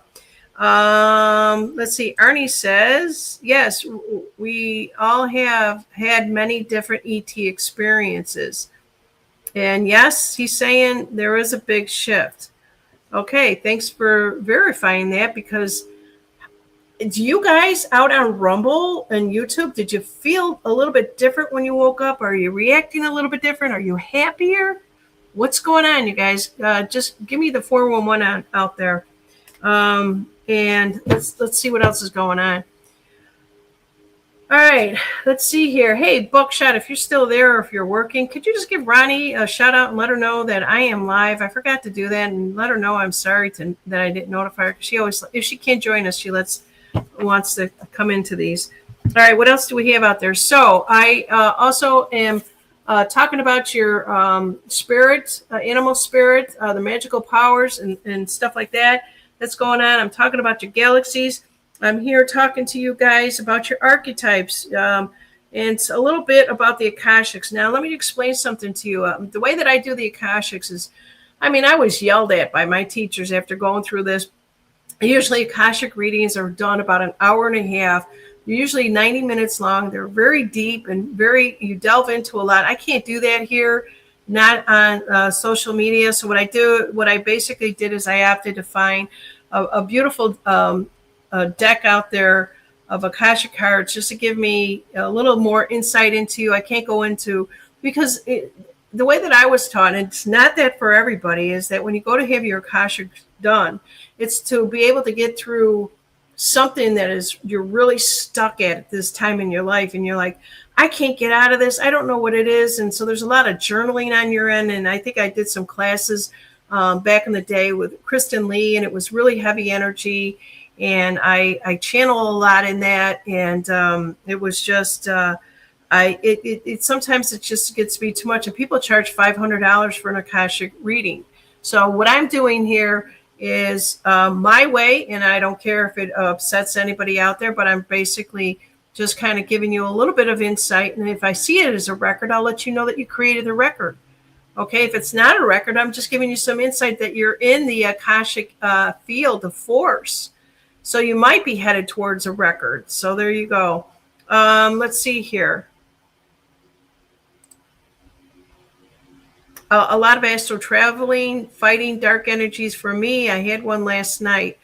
S2: Let's see. Arnie says, yes, we all have had many different ET experiences. And yes, he's saying there is a big shift. Okay, thanks for verifying that, because do you guys out on Rumble and YouTube, did you feel a little bit different when you woke up? Are you reacting a little bit different? Are you happier? What's going on, you guys? Just give me the 411 out there. And let's see what else is going on. All right, let's see here. Hey, Buckshot, if you're still there or if you're working, could you just give Ronnie a shout out and let her know that I am live? I forgot to do that, and let her know I'm sorry that I didn't notify her. She always, if she can't join us, she wants to come into these. All right, what else do we have out there? So I also am talking about your spirit, animal spirit, the magical powers and stuff like that that's going on. I'm talking about your galaxies. I'm here talking to you guys about your archetypes and a little bit about the Akashics. Now, let me explain something to you. The way that I do the Akashics is, I was yelled at by my teachers after going through this. Usually, Akashic readings are done about an hour and a half. They're usually 90 minutes long. They're very deep and you delve into a lot. I can't do that here, not on social media. So what I basically did is I opted to find a beautiful deck out there of Akashic cards just to give me a little more insight into. I can't go into, because the way that I was taught, and it's not that for everybody, is that when you go to have your Akashic done, it's to be able to get through something that you're really stuck at this time in your life, and you're like, I can't get out of this. I don't know what it is. And so there's a lot of journaling on your end. And I think I did some classes back in the day with Kristen Lee, and it was really heavy energy. And I channel a lot in that. And it was just, sometimes it just gets to be too much. And people charge $500 for an Akashic reading. So what I'm doing here is my way, and I don't care if it upsets anybody out there, but I'm basically just kind of giving you a little bit of insight. And if I see it as a record, I'll let you know that you created the record. Okay, if it's not a record, I'm just giving you some insight that you're in the Akashic field of force. So you might be headed towards a record. So there you go. Let's see here. A lot of astral traveling, fighting dark energies for me. I had one last night.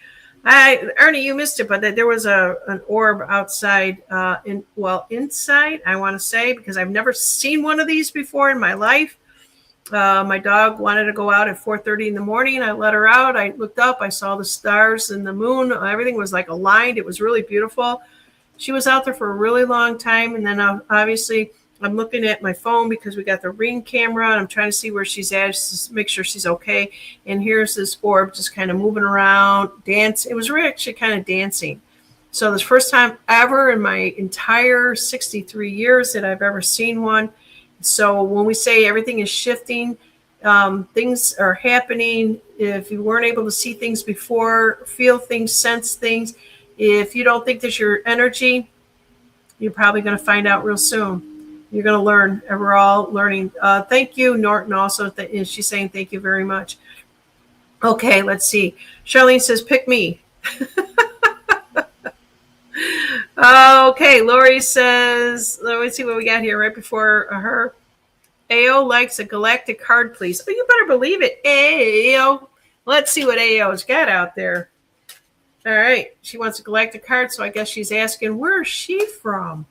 S2: Ernie, you missed it, but there was an orb outside, inside, I want to say, because I've never seen one of these before in my life. My dog wanted to go out at 4:30 in the morning. I let her out. I looked up. I saw the stars and the moon. Everything was like aligned. It was really beautiful. She was out there for a really long time. And then obviously I'm looking at my phone because we got the Ring camera, and I'm trying to see where she's at, just to make sure she's okay. And here's this orb just kind of moving around, dance. It was really actually kind of dancing. So this first time ever in my entire 63 years that I've ever seen one. So when we say everything is shifting, things are happening. If you weren't able to see things before, feel things, sense things, if you don't think that's your energy, you're probably going to find out real soon. You're going to learn. And we're all learning. Thank you, Norton, also. She's saying thank you very much. Okay, let's see. Charlene says, pick me. Okay, Lori says, let me see what we got here right before her. AO likes a galactic card, please. Oh, you better believe it. AO. Let's see what AO's got out there. All right. She wants a galactic card, so I guess she's asking, where is she from?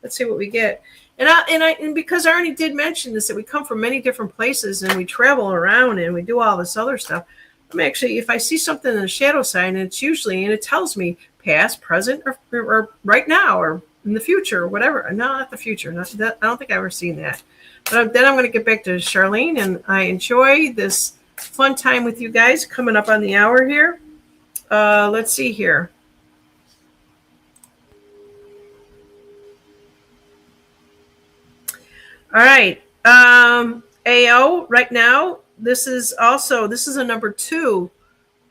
S2: Let's see what we get. And because Arnie did mention this, that we come from many different places and we travel around and we do all this other stuff. I'm actually, if I see something in the shadow side, and it's usually, and it tells me past, present, or right now, or in the future, or whatever. No, not the future. Not that, I don't think I've ever seen that. But then I'm going to get back to Charlene, and I enjoy this fun time with you guys coming up on the hour here. Let's see here. All right. AO, right now, this is a number 2.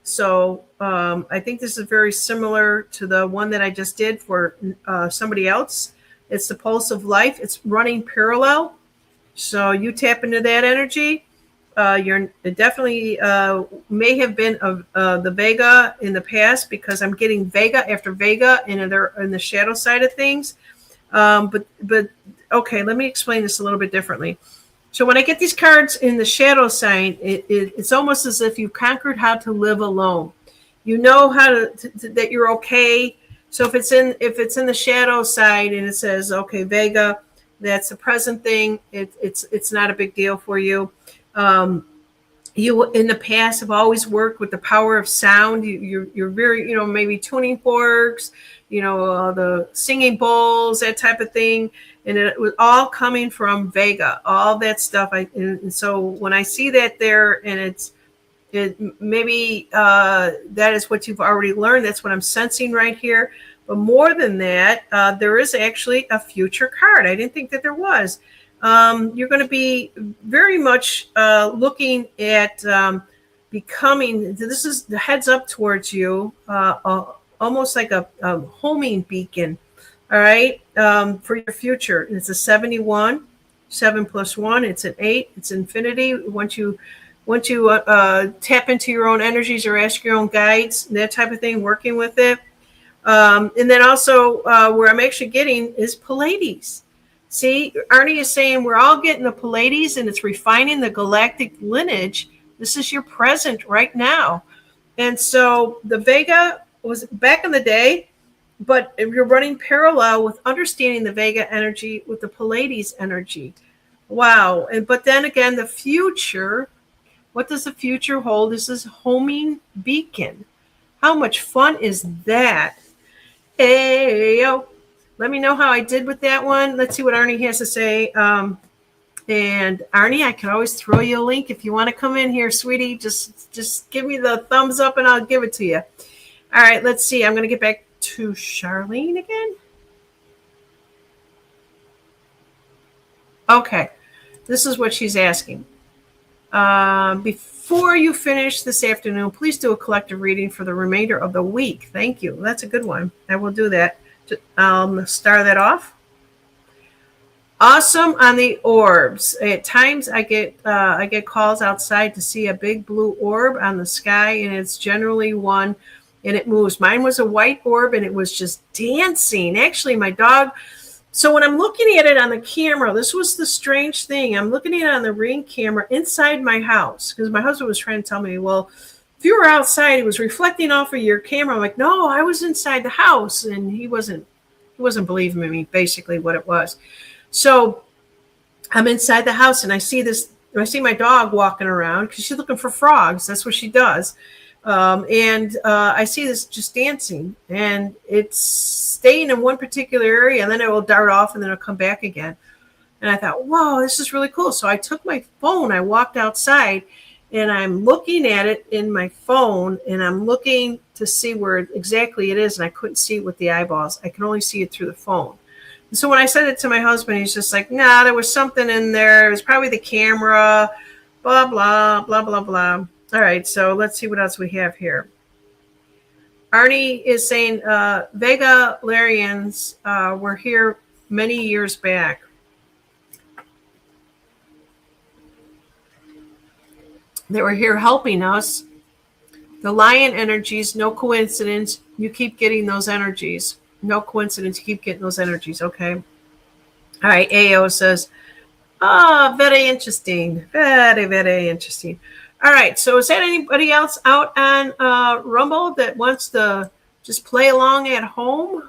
S2: So I think this is very similar to the one that I just did for somebody else. It's the pulse of life. It's running parallel. So you tap into that energy. You're definitely may have been of the Vega in the past, because I'm getting Vega after Vega in the shadow side of things. But okay, let me explain this a little bit differently. So when I get these cards in the shadow sign, it's almost as if you've conquered how to live alone. You know how to that you're okay. So if it's in the shadow side and it says, okay, Vega, that's the present thing. It's not a big deal for you. You in the past have always worked with the power of sound. You're very, maybe tuning forks, the singing bowls, that type of thing. And it was all coming from Vega, all that stuff. And so when I see that there, and it maybe that is what you've already learned. That's what I'm sensing right here. But more than that, there is actually a future card. I didn't think that there was. You're going to be very much looking at becoming. This is the heads up towards you, almost like a homing beacon. All right, for your future. It's a 71, 7 plus 1. It's an 8. It's infinity. Once you tap into your own energies or ask your own guides, that type of thing, working with it. And then also where I'm actually getting is Pleiades. See, Arnie is saying we're all getting the Pleiades, and it's refining the galactic lineage. This is your present right now. And so the Vega was back in the day, but if you're running parallel with understanding the Vega energy with the Pleiades energy. Wow. But then again, the future, what does the future hold? This is homing beacon. How much fun is that? Hey, yo. Let me know how I did with that one. Let's see what Arnie has to say. And Arnie, I can always throw you a link if you want to come in here, sweetie. Just give me the thumbs up and I'll give it to you. All right, let's see. I'm going to get back to Charlene again. Okay, this is what she's asking. Before you finish this afternoon, please do a collective reading for the remainder of the week. Thank you. That's a good one. I will do that. I'll star that off. Awesome on the orbs. At times I get calls outside to see a big blue orb on the sky, and it's generally one, and it moves. Mine was a white orb, and it was just dancing. Actually, my dog. So when I'm looking at it on the camera, this was the strange thing. I'm looking at it on the Ring camera inside my house, because my husband was trying to tell me, well, if you were outside, it was reflecting off of your camera. I'm like, no, I was inside the house, and he wasn't believing me, basically what it was. So I'm inside the house, and I see my dog walking around because she's looking for frogs. That's what she does. And I see this just dancing, and it's staying in one particular area, and then it will dart off, and then it'll come back again. And I thought, whoa, this is really cool. So I took my phone, I walked outside, and I'm looking at it in my phone, and I'm looking to see where exactly it is, and I couldn't see it with the eyeballs. I can only see it through the phone. And so when I said it to my husband, he's just like, nah, there was something in there. It was probably the camera, blah, blah, blah, blah, blah. All right, so let's see what else we have here. Arnie is saying Vega Larians were here many years back. They were here helping us. The lion energies, no coincidence. You keep getting those energies. No coincidence. You keep getting those energies. Okay. All right. AO says, very interesting. Very, very interesting. All right. So is there anybody else out on Rumble that wants to just play along at home?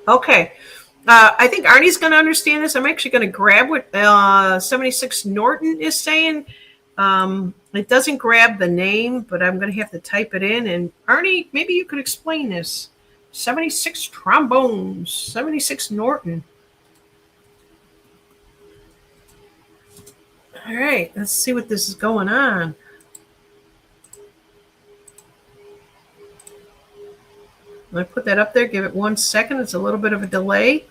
S2: Okay. I think Arnie's going to understand this. I'm actually going to grab what 76 Norton is saying. It doesn't grab the name, but I'm going to have to type it in. And Arnie, maybe you could explain this. 76 trombones, 76 Norton. All right, let's see what this is going on. I put that up there. Give it 1 second. It's a little bit of a delay.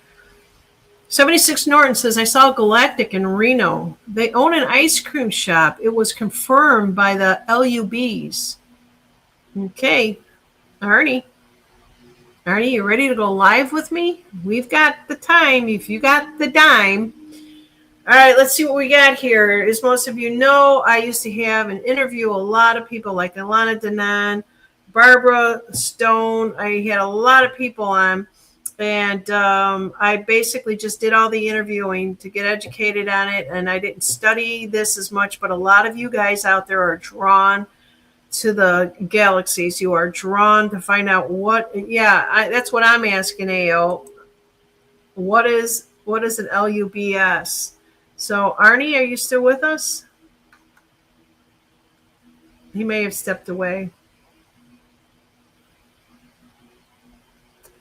S2: 76 Norton says, I saw Galactic in Reno. They own an ice cream shop. It was confirmed by the LUBs. Okay, Arnie, you ready to go live with me? We've got the time. If you got the dime. All right, let's see what we got here. As most of you know, I used to have and interview a lot of people like Alana Denon, Barbara Stone. I had a lot of people on, and I basically just did all the interviewing to get educated on it, and I didn't study this as much, but a lot of you guys out there are drawn to the galaxies. You are drawn to find out what, that's what I'm asking, AO. What is an LUBS? So, Arnie, are you still with us? He may have stepped away.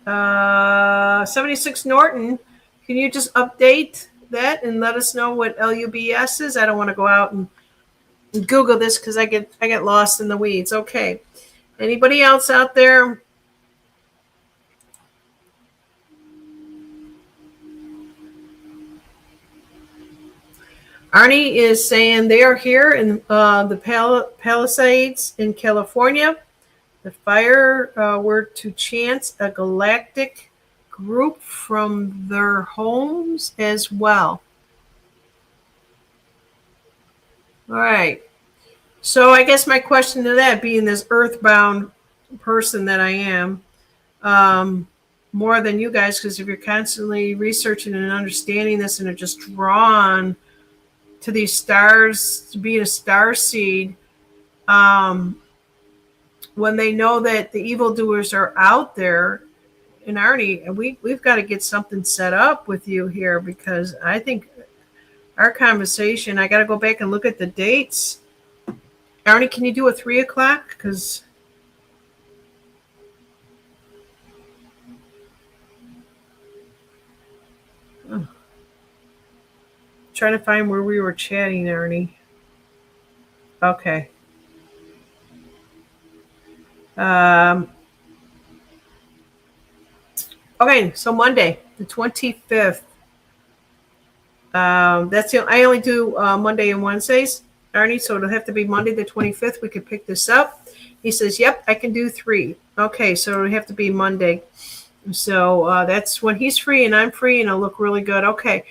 S2: 76 Norton, can you just update that and let us know what LUBS is? I don't want to go out and Google this because I get lost in the weeds. Okay. Anybody else out there? Arnie is saying they are here in the Palisades in California. The fire were to chance a galactic group from their homes as well. All right. So I guess my question to that, being this earthbound person that I am, more than you guys, because if you're constantly researching and understanding this and are just drawn to these stars, to being a star seed, when they know that the evildoers are out there, and Arnie, we've got to get something set up with you here, because I think our conversation, I got to go back and look at the dates. Arnie, can you do a 3 o'clock? Because trying to find where we were chatting, Arnie. Okay. Okay, so Monday, the 25th. That's I only do Monday and Wednesdays, Arnie, so it'll have to be Monday the 25th. We could pick this up. He says, yep, I can do 3. Okay, so it'll have to be Monday. So that's when he's free and I'm free, and it'll look really good. Okay.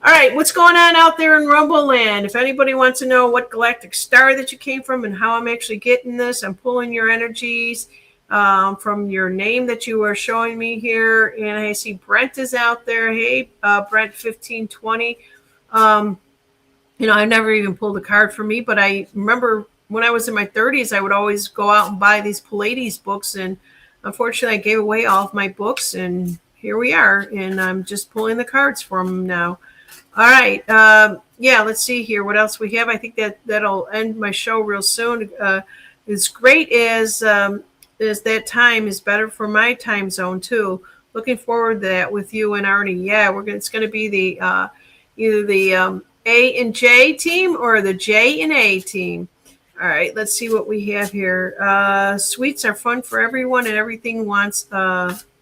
S2: All right, what's going on out there in Rumble Land? If anybody wants to know what galactic star that you came from and how I'm actually getting this, I'm pulling your energies from your name that you are showing me here. And I see Brent is out there. Hey, Brent 1520. I never even pulled a card for me, but I remember when I was in my 30s, I would always go out and buy these Pleiades books. And unfortunately, I gave away all of my books, and here we are. And I'm just pulling the cards from them now. All right. Let's see here. What else we have? I think that'll end my show real soon. As great as that time is better for my time zone too. Looking forward to that with you and Arnie. Yeah, it's going to be the either the A and J team or the J and A team. All right, let's see what we have here. Sweets are fun for everyone, and everything wants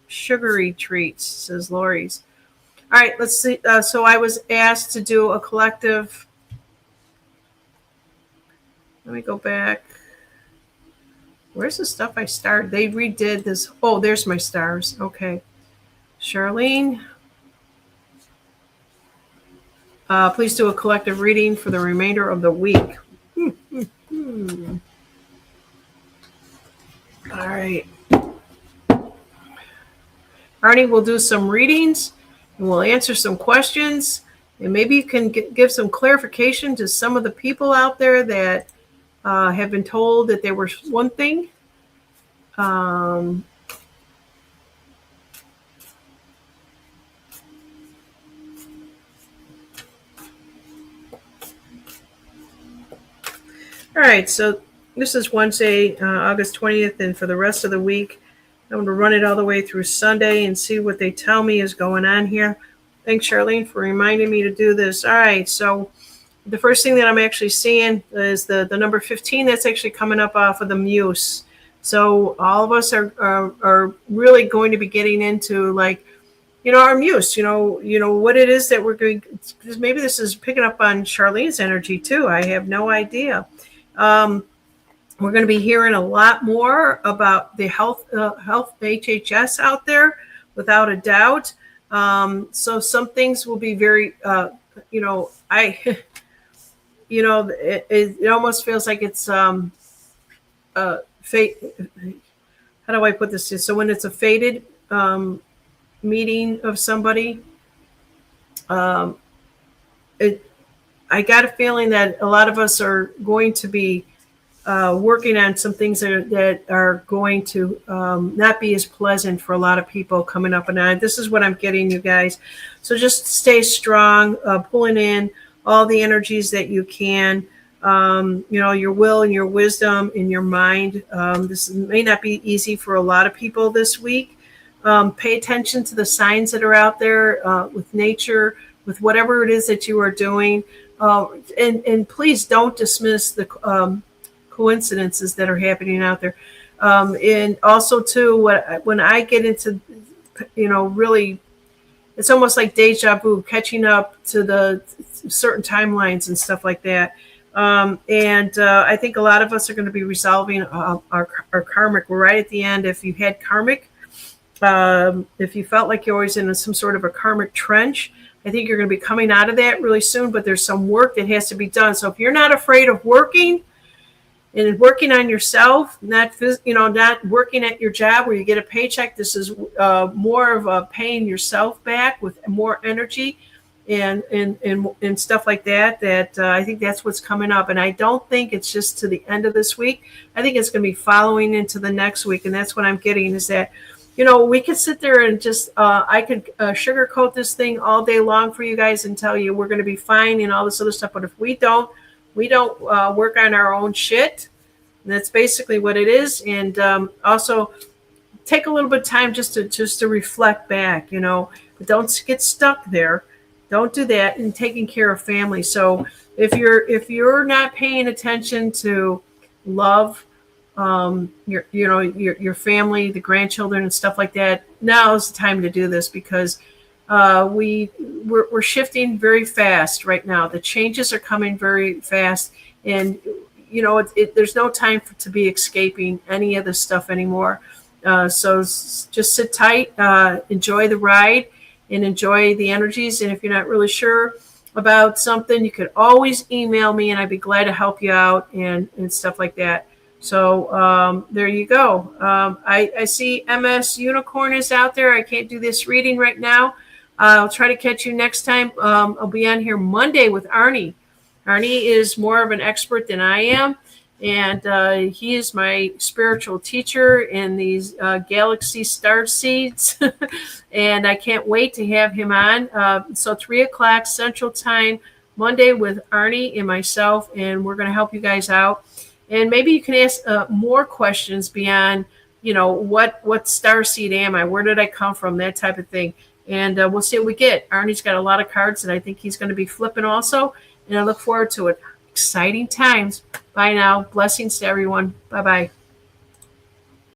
S2: sugary treats, says Lori's. All right, let's see. So I was asked to do a collective. Let me go back. Where's the stuff I started? They redid this. Oh, there's my stars. Okay. Charlene. Please do a collective reading for the remainder of the week. All right. Arnie will do some readings, and we'll answer some questions, and maybe you can give some clarification to some of the people out there that have been told that there was one thing. All right, so this is Wednesday, August 20th, and for the rest of the week, I'm going to run it all the way through Sunday and see what they tell me is going on here. Thanks, Charlene, for reminding me to do this. All right, so the first thing that I'm actually seeing is the number 15 that's actually coming up off of the Muse. So all of us are really going to be getting into, like, our Muse, what it is that we're going. Maybe this is picking up on Charlene's energy too. I have no idea. We're going to be hearing a lot more about the health HHS out there, without a doubt. So some things will be very, I, it almost feels like it's fate. How do I put this? So when it's a fated meeting of somebody, I got a feeling that a lot of us are going to be working on some things that are going to not be as pleasant for a lot of people coming up and on. This is what I'm getting, you guys. So just stay strong, pulling in all the energies that you can, your will and your wisdom in your mind. This may not be easy for a lot of people this week. Pay attention to the signs that are out there with nature, with whatever it is that you are doing. And please don't dismiss the coincidences that are happening out there. And also, too, when I get into, really, it's almost like deja vu, catching up to the certain timelines and stuff like that. And I think a lot of us are going to be resolving our karmic. We're right at the end. If you had karmic, if you felt like you're always in some sort of a karmic trench, I think you're going to be coming out of that really soon, but there's some work that has to be done. So if you're not afraid of working and working on yourself, not working at your job where you get a paycheck, this is more of paying yourself back with more energy and stuff like that, I think that's what's coming up. And I don't think it's just to the end of this week. I think it's going to be following into the next week. And that's what I'm getting, is that we could sit there and just, I could sugarcoat this thing all day long for you guys and tell you we're going to be fine and all this other stuff. But if we don't work on our own shit, and that's basically what it is. And also take a little bit of time just to reflect back, but don't get stuck there. Don't do that. And taking care of family. So if you're not paying attention to love, your family, the grandchildren and stuff like that, now is the time to do this, because we're shifting very fast right now. The changes are coming very fast, and there's no time to be escaping any of this stuff anymore. So just sit tight, enjoy the ride, and enjoy the energies. And if you're not really sure about something, you could always email me, and I'd be glad to help you out and stuff like that. So there you go. I see MS Unicorn is out there. I can't do this reading right now. I'll try to catch you next time. I'll be on here Monday with Arnie. Arnie is more of an expert than I am, and he is my spiritual teacher in these galaxy star seeds, and I can't wait to have him on. So 3:00 Central Time, Monday with Arnie and myself, and we're going to help you guys out. And maybe you can ask more questions beyond, what star seed am I? Where did I come from? That type of thing. And we'll see what we get. Arnie's got a lot of cards that I think he's going to be flipping also. And I look forward to it. Exciting times. Bye now. Blessings to everyone. Bye-bye.